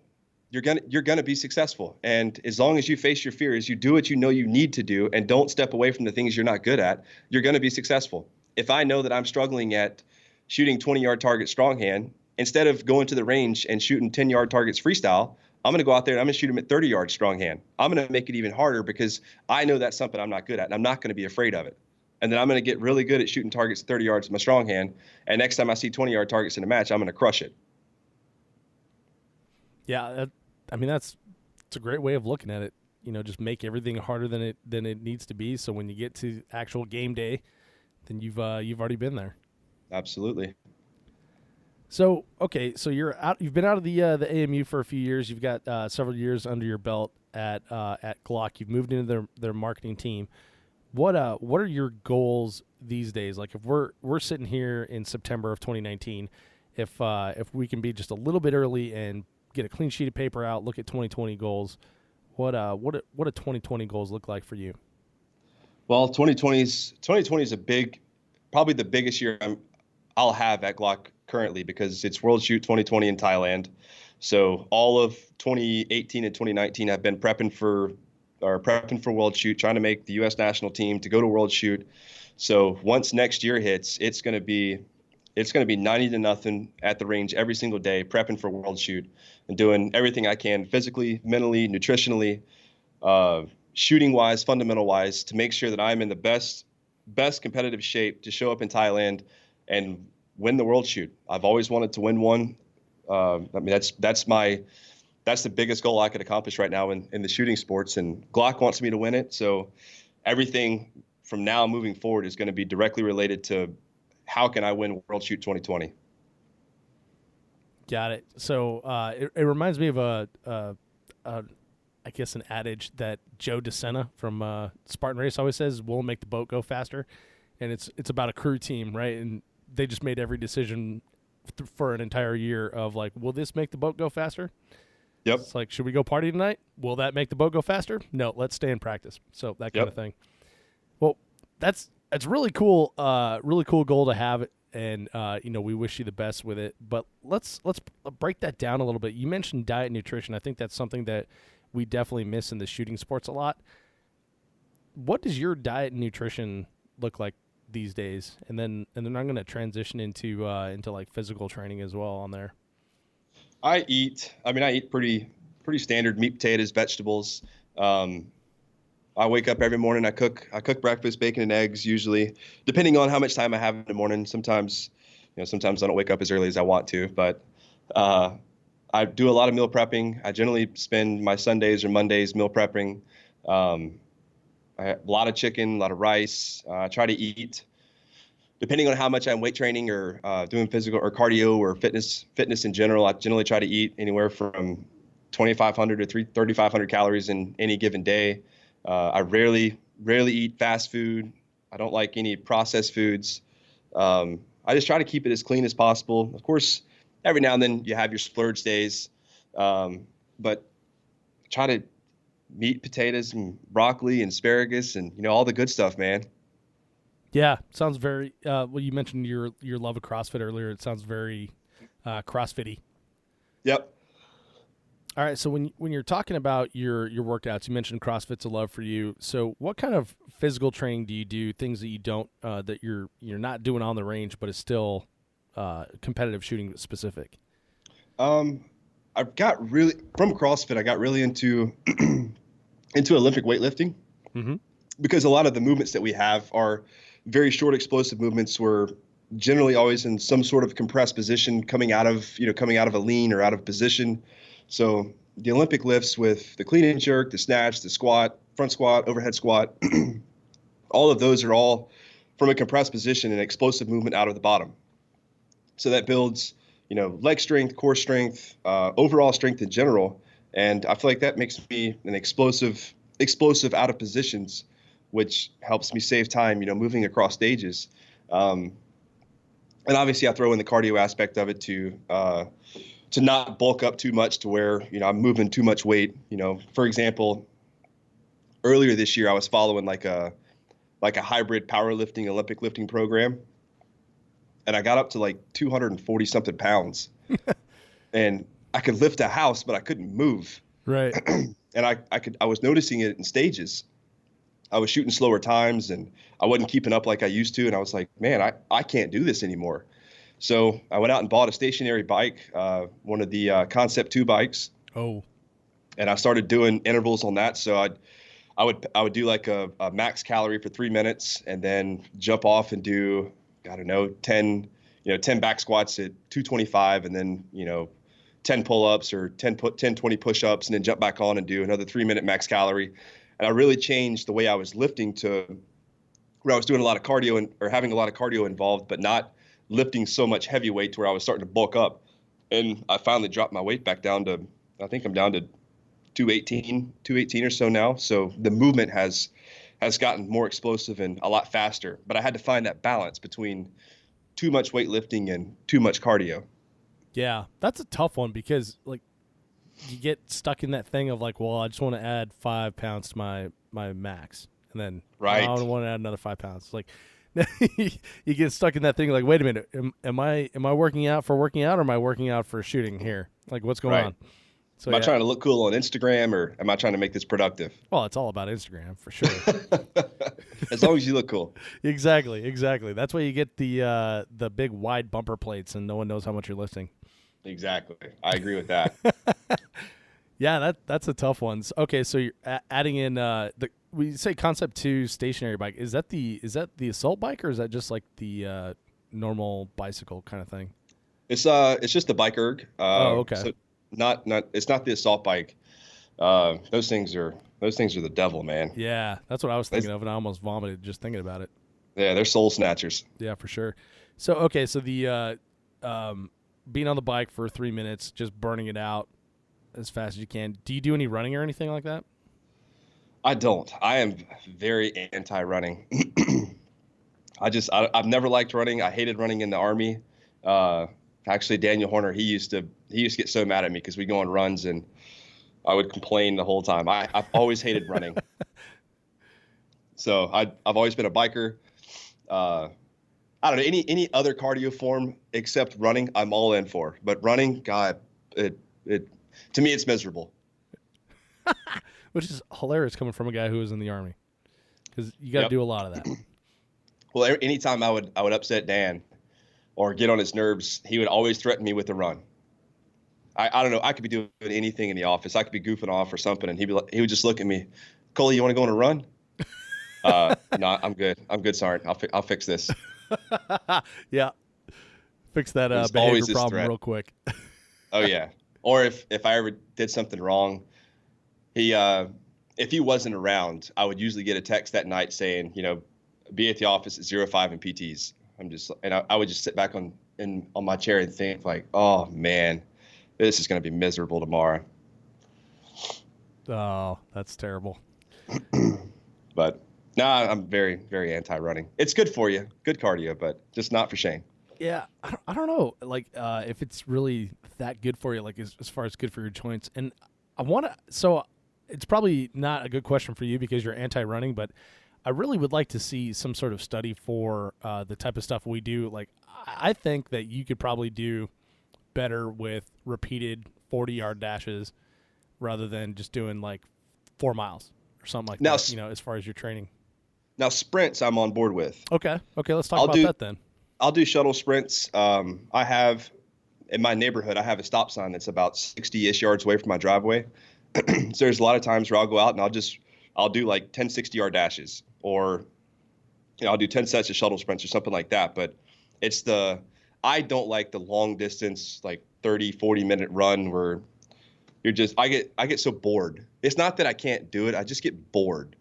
You're going to be successful. And as long as you face your fears, you do what you know you need to do, and don't step away from the things you're not good at, you're going to be successful. If I know that I'm struggling at shooting 20-yard targets stronghand, instead of going to the range and shooting 10-yard targets freestyle, I'm going to go out there and I'm going to shoot them at 30-yard stronghand. I'm going to make it even harder, because I know that's something I'm not good at, and I'm not going to be afraid of it. And then I'm going to get really good at shooting targets at 30 yards with my stronghand. And next time I see 20-yard targets in a match, I'm going to crush it. Yeah, that's a great way of looking at it. Just make everything harder than it needs to be. So when you get to actual game day, then you've already been there. Absolutely. So okay, so you've been out of the AMU for a few years. You've got several years under your belt at Glock. You've moved into their marketing team. What are your goals these days? Like, if we're sitting here in September of 2019, if we can be just a little bit early and get a clean sheet of paper out, look at 2020 goals, what do 2020 goals look like for you? Well, 2020 is probably the biggest year I'll have at Glock currently, because it's World Shoot 2020 in Thailand. So all of 2018 and 2019 I've been prepping for World Shoot, trying to make the U.S. national team to go to World Shoot. So once next year hits, it's going to be 90-0 at the range every single day, prepping for World Shoot and doing everything I can physically, mentally, nutritionally, shooting wise, fundamental wise, to make sure that I'm in the best competitive shape to show up in Thailand and win the World Shoot. I've always wanted to win one. That's the biggest goal I could accomplish right now in the shooting sports, and Glock wants me to win it. So everything from now moving forward is going to be directly related to how can I win World Shoot 2020. Got it. So it reminds me of I guess an adage that Joe DeSena from Spartan Race always says, "We'll make the boat go faster," and it's about a crew team, right? And they just made every decision for an entire year of like, will this make the boat go faster? Yep. It's like, should we go party tonight? Will that make the boat go faster? No, let's stay in practice. So that kind of thing. Well, that's really cool. Really cool goal to have, and we wish you the best with it. But let's break that down a little bit. You mentioned diet and nutrition. I think that's something that we definitely miss in the shooting sports a lot. What does your diet and nutrition look like these days? And then I'm going to transition into like physical training as well on there. I eat pretty standard: meat, potatoes, vegetables. I wake up every morning. I cook breakfast, bacon and eggs, usually, depending on how much time I have in the morning. Sometimes I don't wake up as early as I want to, but I do a lot of meal prepping. I generally spend my Sundays or Mondays meal prepping. I have a lot of chicken, a lot of rice. I try to eat, depending on how much I'm weight training or doing physical or cardio or fitness in general. I generally try to eat anywhere from 2,500 to 3,500 calories in any given day. I rarely eat fast food. I don't like any processed foods. I just try to keep it as clean as possible. Of course, every now and then you have your splurge days, but try to meat, potatoes, and broccoli and asparagus and all the good stuff, man. Yeah, sounds very. Well, you mentioned your love of CrossFit earlier. It sounds very CrossFit-y. Yep. All right, so when you're talking about your workouts, you mentioned CrossFit's a love for you. So what kind of physical training do you do? Things that you don't that you're not doing on the range, but is still competitive shooting specific. I've got really from CrossFit. I got really into into Olympic weightlifting Mm-hmm. because a lot of the movements that we have are very short, explosive movements. We're generally always in some sort of compressed position, coming out of a lean or out of position. So the Olympic lifts with the clean and jerk, the snatch, the squat, front squat, overhead squat, all of those are all from a compressed position and explosive movement out of the bottom. So that builds, leg strength, core strength, overall strength in general. And I feel like that makes me an explosive out of positions, which helps me save time, moving across stages. And obviously I throw in the cardio aspect of it to not bulk up too much to where, I'm moving too much weight. For example, earlier this year, I was following like a hybrid powerlifting, Olympic lifting program. And I got up to like 240 something pounds and I could lift a house, but I couldn't move. Right. And I was noticing it in stages. I was shooting slower times and I wasn't keeping up like I used to. And I was like, man, I can't do this anymore. So I went out and bought a stationary bike, one of the Concept 2 bikes. Oh. And I started doing intervals on that. So I would do like a max calorie for 3 minutes and then jump off and do, I don't know, 10 back squats at 225 and then, 10 pull-ups or 10, 20 push-ups and then jump back on and do another 3-minute max calorie. And I really changed the way I was lifting to where I was doing a lot of cardio or having a lot of cardio involved, but not lifting so much heavy weight to where I was starting to bulk up. And I finally dropped my weight back down to, I think I'm down to 218 or so now. So the movement has gotten more explosive and a lot faster, but I had to find that balance between too much weightlifting and too much cardio. Yeah, that's a tough one because like you get stuck in that thing of like, well, I just want to add 5 pounds to my max, and then Right. I want to add another 5 pounds. Like you get stuck in that thing. Like, wait a minute, am I working out for working out, or am I working out for shooting here? Like, what's going Right. on? So, Am I trying to look cool on Instagram or am I trying to make this productive? Well, it's all about Instagram for sure. As long as you look cool. Exactly. That's why you get the big wide bumper plates, and no one knows how much you're lifting. Exactly. I agree with that. Yeah, that's a tough one. Okay, so you're adding in we say Concept 2 stationary bike. Is that the assault bike, or is that just like the normal bicycle kind of thing? It's just the bike erg. Oh, okay. So it's not the assault bike. Those things are the devil, man. Yeah, that's what I was thinking of, and I almost vomited just thinking about it. Yeah, they're soul snatchers. Yeah, for sure. So okay, so the being on the bike for 3 minutes, just burning it out as fast as you can. Do you do any running or anything like that? I don't. I am very anti-running. I've never liked running. I hated running in the Army. Actually, Daniel Horner, he used to get so mad at me because we go on runs and I would complain the whole time. I've always hated running. So I've always been a biker. I don't know, any other cardio form except running, I'm all in for. But running, God, it to me it's miserable. Which is hilarious coming from a guy who was in the Army, because you got to do a lot of that. Well, anytime I would upset Dan or get on his nerves, he would always threaten me with a run. I don't know. I could be doing anything in the office. I could be goofing off or something, and he would just look at me, Coley, you want to go on a run? No, I'm good. I'm good, Sergeant. I'll fix this. Yeah, fix that There's behavior always this problem threat. real quick. Oh yeah. Or if I ever did something wrong, if he wasn't around, I would usually get a text that night saying, be at the office at 05 and PTs. I would just sit back on my chair and think like, oh man, this is going to be miserable tomorrow. Oh, that's terrible. But I'm very, very anti-running. It's good for you, good cardio, but just not for Shane. Yeah, I don't know, like if it's really that good for you, like as far as good for your joints. And I want to. So it's probably not a good question for you because you're anti-running, but I really would like to see some sort of study for the type of stuff we do. Like, I think that you could probably do better with repeated 40-yard dashes rather than just doing like 4 miles or something like that, you know, as far as your training? Now, sprints I'm on board with. Okay, let's talk about that then. I'll do shuttle sprints. I have, in my neighborhood, I have a stop sign that's about 60-ish yards away from my driveway. So there's a lot of times where I'll go out and I'll do like 10 60-yard dashes, or I'll do 10 sets of shuttle sprints or something like that. But I don't like the long distance, like 30, 40-minute run where I get so bored. It's not that I can't do it. I just get bored.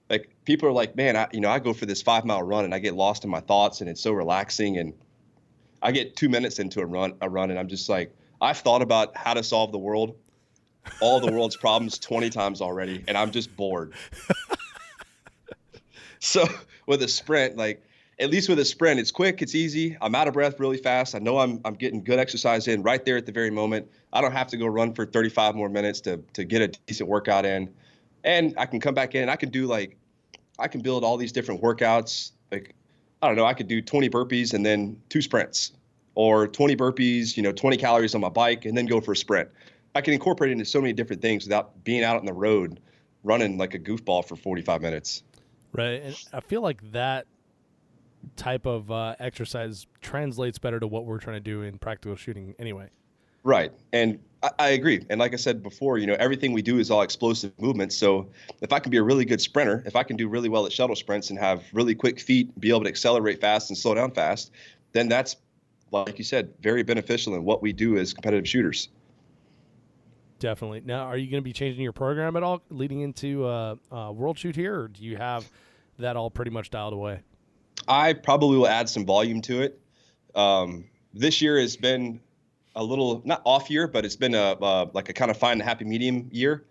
Like, people are like, man, I go for this 5-mile run and I get lost in my thoughts and it's so relaxing. And I get 2 minutes into a run and I'm just like, I've thought about how to solve all the world's problems 20 times already, and I'm just bored. So with a sprint, like, at least with a sprint, it's quick, it's easy. I'm out of breath really fast. I know I'm getting good exercise in right there at the very moment. I don't have to go run for 35 more minutes to get a decent workout in. And I can come back in and I can build all these different workouts. Like, I don't know, I could do 20 burpees and then 2 sprints, or 20 burpees, 20 calories on my bike and then go for a sprint. I can incorporate it into so many different things without being out on the road running like a goofball for 45 minutes. Right. And I feel like that type of exercise translates better to what we're trying to do in practical shooting anyway. Right. And I agree. And like I said before, everything we do is all explosive movements. So if I can be a really good sprinter, if I can do really well at shuttle sprints and have really quick feet, be able to accelerate fast and slow down fast, then that's, like you said, very beneficial in what we do as competitive shooters. Definitely. Now, are you going to be changing your program at all leading into World Shoot here, or do you have that all pretty much dialed away? I probably will add some volume to it. This year has been a little, not off year, but it's been a kind of find a happy medium year.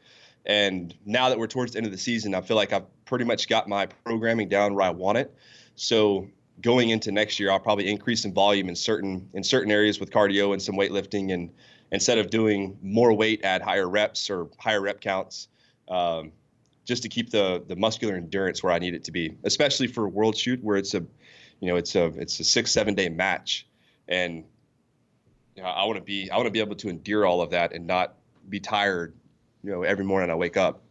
And now that we're towards the end of the season, I feel like I've pretty much got my programming down where I want it. So going into next year, I'll probably increase in volume in certain areas with cardio and some weightlifting, and instead of doing more weight, add higher reps or higher rep counts, just to keep the muscular endurance where I need it to be, especially for World Shoot, where it's a 6-7 day match. And I want to be able to endure all of that and not be tired, every morning I wake up.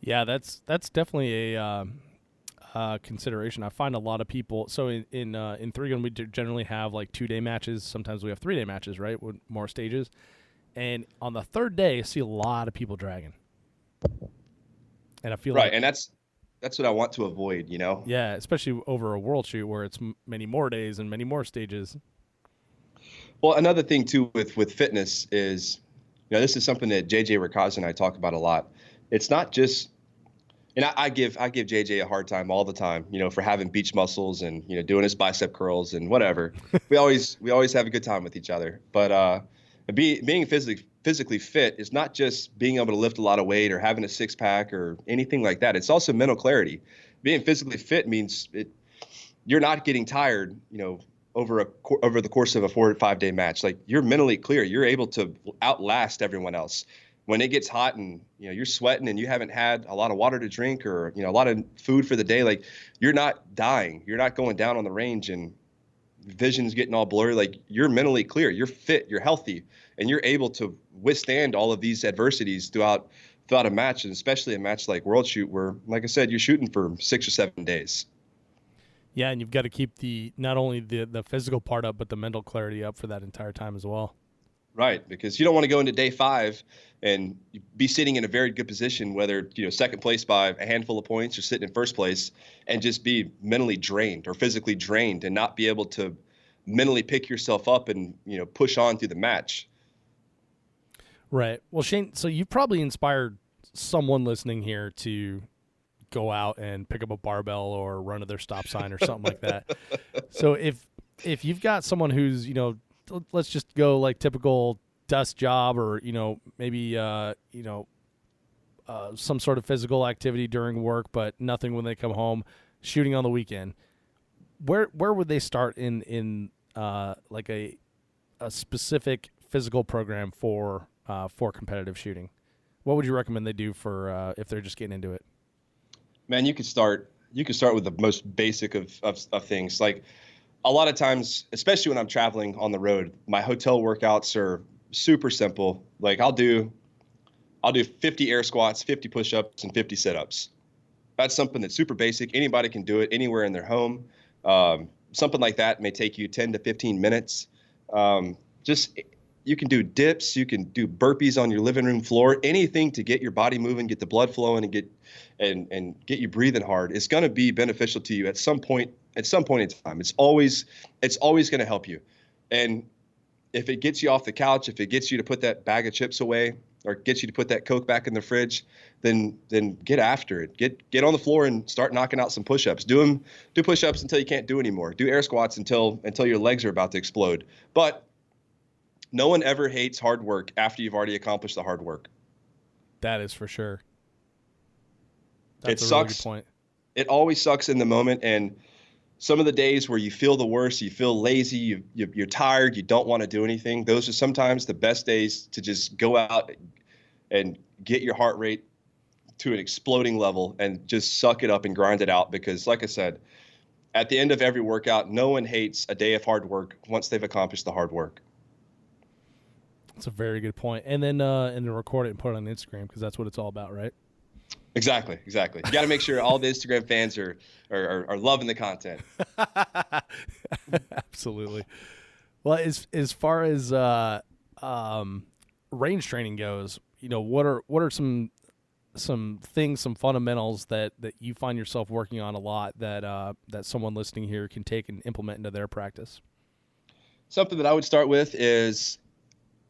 Yeah, that's definitely a consideration. I find a lot of people. So in 3-gun, we generally have like 2-day matches. Sometimes we have 3-day matches, right, with more stages. And on the 3rd day, I see a lot of people dragging. And I feel right, and that's what I want to avoid. Yeah, especially over a World Shoot where it's many more days and many more stages. Well, another thing too with fitness is, this is something that JJ Rakaz and I talk about a lot. It's not just, and I give JJ a hard time all the time, for having beach muscles and doing his bicep curls and whatever. we always have a good time with each other. But being physically fit is not just being able to lift a lot of weight or having a 6-pack or anything like that. It's also mental clarity. Being physically fit means you're not getting tired, over the course of a 4 to 5 day match. Like, you're mentally clear. You're able to outlast everyone else. When it gets hot and you're sweating and you haven't had a lot of water to drink or a lot of food for the day, like, you're not dying. You're not going down on the range and vision's getting all blurry. Like, you're mentally clear. You're fit. You're healthy, and you're able to withstand all of these adversities throughout a match, and especially a match like World Shoot, where, like I said, you're shooting for 6 or 7 days. Yeah, and you've got to keep not only the physical part up, but the mental clarity up for that entire time as well. Right, because you don't want to go into day 5 and be sitting in a very good position, whether second place by a handful of points or sitting in first place, and just be mentally drained or physically drained and not be able to mentally pick yourself up and push on through the match. Right. Well, Shane, so you've probably inspired someone listening here to go out and pick up a barbell or run to their stop sign or something like that. So if you've got someone who's, let's just go like typical desk job, or, maybe, some sort of physical activity during work, but nothing when they come home, shooting on the weekend, where would they start in like a specific physical program for competitive shooting? What would you recommend they do for if they're just getting into it? Man, you could start with the most basic of things. Like, a lot of times, especially when I'm traveling on the road, my hotel workouts are super simple. Like I'll do 50 air squats, 50 push-ups, and 50 sit-ups. That's something that's super basic. Anybody can do it anywhere in their home. Something like that may take you 10 to 15 minutes. Just you can do dips, you can do burpees on your living room floor, anything to get your body moving, get the blood flowing, and get you breathing hard. It's going to be beneficial to you at some point in time. It's always going to help you. And if it gets you off the couch, if it gets you to put that bag of chips away, or gets you to put that Coke back in the fridge, then get after it. Get on the floor and start knocking out some push-ups. Do push-ups until you can't do anymore. Do air squats until your legs are about to explode. But no one ever hates hard work after you've already accomplished the hard work. That is for sure. That's It a really sucks. good point. It always sucks in the moment, and some of the days where you feel the worst, you feel lazy, you're tired, you don't want to do anything, those are sometimes the best days to just go out and get your heart rate to an exploding level and just suck it up and grind it out. Because like I said, at the end of every workout, no one hates a day of hard work once they've accomplished the hard work. That's a very good point. And then record it and put it on Instagram, because that's what it's all about, right? Exactly. You got to make sure all the Instagram fans are loving the content. Absolutely. Well, as far as range training goes, what are some things, some fundamentals that you find yourself working on a lot that someone listening here can take and implement into their practice? Something that I would start with is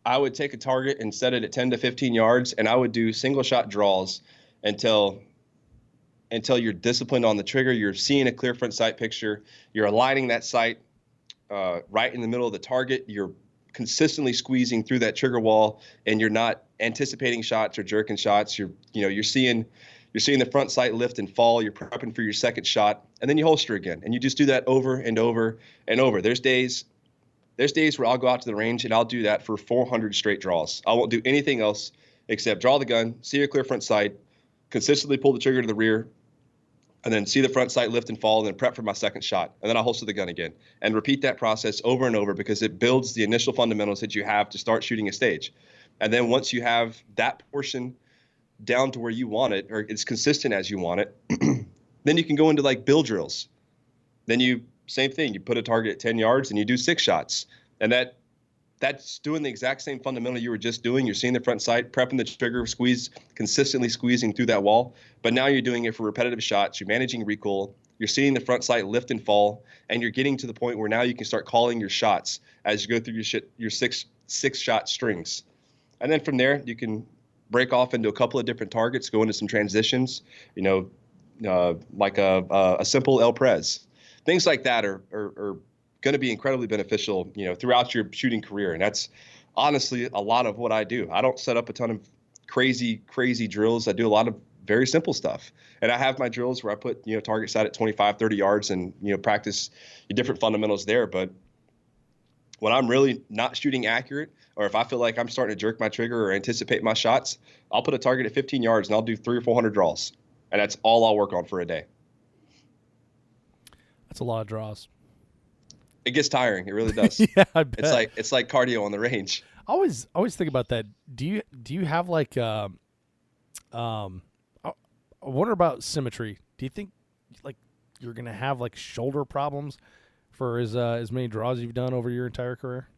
I would take a target and set it at 10 to 15 yards, and I would do single shot draws until you're disciplined on the trigger. You're seeing a clear front sight picture. You're aligning that sight right in the middle of the target. You're consistently squeezing through that trigger wall, and you're not anticipating shots or jerking shots. You're seeing the front sight lift and fall. You're prepping for your second shot, and then you holster again, and you just do that over and over and over. There's days where I'll go out to the range and I'll do that for 400 straight draws. I won't do anything else except draw the gun, see a clear front sight, consistently pull the trigger to the rear, and then see the front sight lift and fall, and then prep for my second shot. And then I'll holster the gun again and repeat that process over and over, because it builds the initial fundamentals that you have to start shooting a stage. And then once you have that portion down to where you want it, or it's consistent as you want it, then you can go into like build drills. Then same thing, you put a target at 10 yards and you do 6 shots. And that's doing the exact same fundamental you were just doing. You're seeing the front sight, prepping the trigger, consistently squeezing through that wall. But now you're doing it for repetitive shots. You're managing recoil. You're seeing the front sight lift and fall. And you're getting to the point where now you can start calling your shots as you go through your six shot strings. And then from there, you can break off into a couple of different targets, go into some transitions, like a simple El Prez. Things like that are going to be incredibly beneficial, throughout your shooting career. And that's honestly a lot of what I do. I don't set up a ton of crazy drills. I do a lot of very simple stuff. And I have my drills where I put, target sight at 25, 30 yards and, practice different fundamentals there. But when I'm really not shooting accurate, or if I feel like I'm starting to jerk my trigger or anticipate my shots, I'll put a target at 15 yards and I'll do 300 or 400 draws. And that's all I'll work on for a day. That's a lot of draws. It gets tiring. It really does. Yeah, I bet. It's like cardio on the range. I always think about that. Do you have like I wonder about symmetry. Do you think like you're gonna have like shoulder problems for as many draws you've done over your entire career?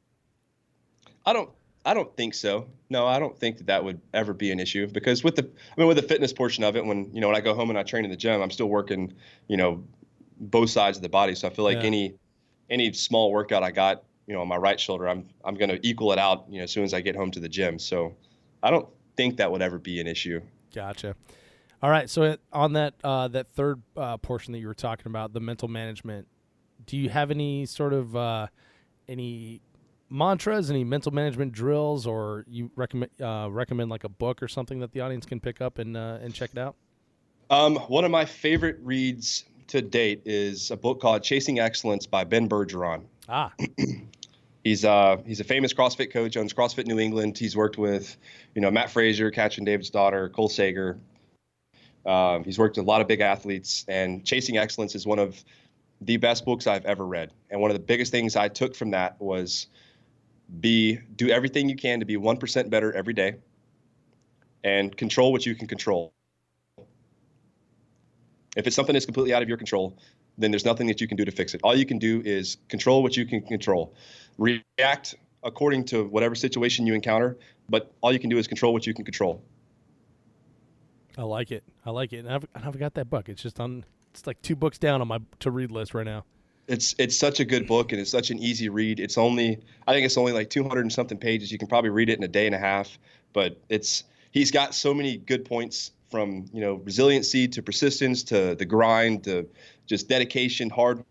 I don't think so. No, I don't think that would ever be an issue, because with the fitness portion of it, when I go home and I train in the gym, I'm still working, both sides of the body. So I feel like any small workout I got, on my right shoulder, I'm going to equal it out, as soon as I get home to the gym. So I don't think that would ever be an issue. Gotcha. All right. So on that third portion that you were talking about, the mental management, do you have any sort of any mantras, any mental management drills, or you recommend like a book or something that the audience can pick up and check it out? One of my favorite reads to date is a book called Chasing Excellence by Ben Bergeron. He's a famous CrossFit coach, owns CrossFit New England. He's worked with, Matt Frazier, Katrin David's daughter, Cole Sager. He's worked with a lot of big athletes, and Chasing Excellence is one of the best books I've ever read. And one of the biggest things I took from that was do everything you can to be 1% better every day and control what you can control. If it's something that's completely out of your control, then there's nothing that you can do to fix it. All you can do is control what you can control. React according to whatever situation you encounter, but all you can do is control what you can control. I like it. And I've got that book. It's just it's like 2 books down on my to-read list right now. It's such a good book, and it's such an easy read. I think it's only like 200 and something pages. You can probably read it in a day and a half, but he's got so many good points, from resiliency to persistence to the grind to just dedication, hard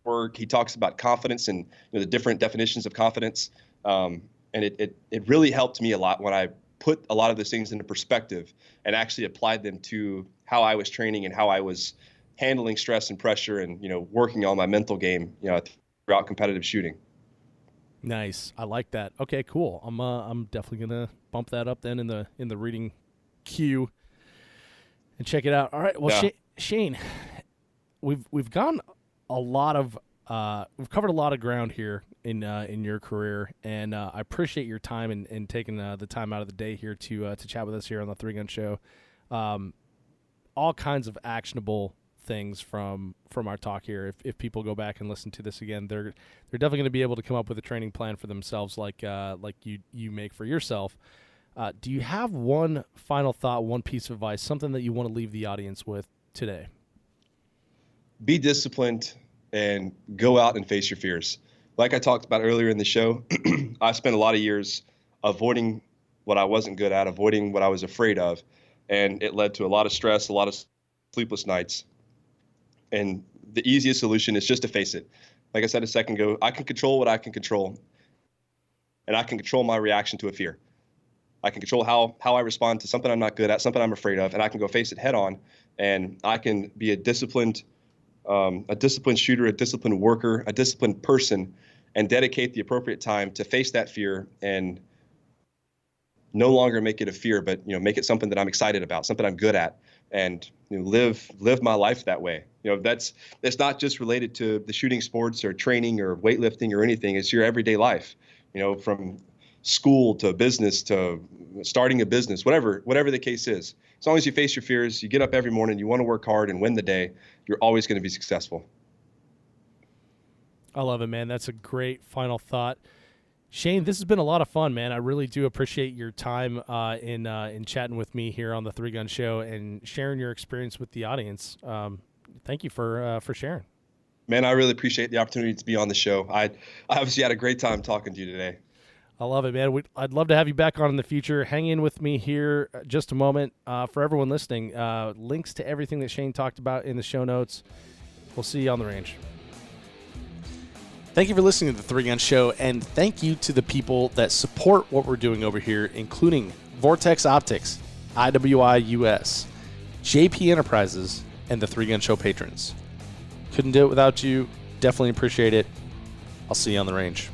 work. He talks about confidence and the different definitions of confidence, and it really helped me a lot when I put a lot of those things into perspective and actually applied them to how I was training and how I was handling stress and pressure and working on my mental game throughout competitive shooting. Nice. I like that. Okay, cool. I'm definitely gonna bump that up then in the reading queue and check it out. All right. Well, yeah. Shane, we've gone a lot of we've covered a lot of ground here in your career, and I appreciate your time and taking the time out of the day here to chat with us here on the 3 Gun Show. All kinds of actionable things from our talk here. If people go back and listen to this again, they're definitely going to be able to come up with a training plan for themselves, like you make for yourself. Do you have one final thought, one piece of advice, something that you want to leave the audience with today? Be disciplined and go out and face your fears. Like I talked about earlier in the show, I spent a lot of years avoiding what I wasn't good at, avoiding what I was afraid of, and it led to a lot of stress, a lot of sleepless nights. And the easiest solution is just to face it. Like I said a second ago, I can control what I can control, and I can control my reaction to a fear. I can control how I respond to something I'm not good at, something I'm afraid of, and I can go face it head on, and I can be a disciplined shooter, a disciplined worker, a disciplined person, and dedicate the appropriate time to face that fear and no longer make it a fear, but make it something that I'm excited about, something I'm good at, and live my life that way. That's not just related to the shooting sports or training or weightlifting or anything. It's your everyday life. From school to business to starting a business, whatever the case is. As long as you face your fears, you get up every morning, you want to work hard and win the day, you're always going to be successful. I love it, man. That's a great final thought. Shane, this has been a lot of fun, man. I really do appreciate your time in chatting with me here on the 3 Gun Show and sharing your experience with the audience. Thank you for sharing. Man, I really appreciate the opportunity to be on the show. I obviously had a great time talking to you today. I love it, man. I'd love to have you back on in the future. Hang in with me here just a moment. For everyone listening, links to everything that Shane talked about in the show notes. We'll see you on the range. Thank you for listening to the 3 Gun Show, and thank you to the people that support what we're doing over here, including Vortex Optics, IWI US, JP Enterprises, and the 3 Gun Show patrons. Couldn't do it without you. Definitely appreciate it. I'll see you on the range.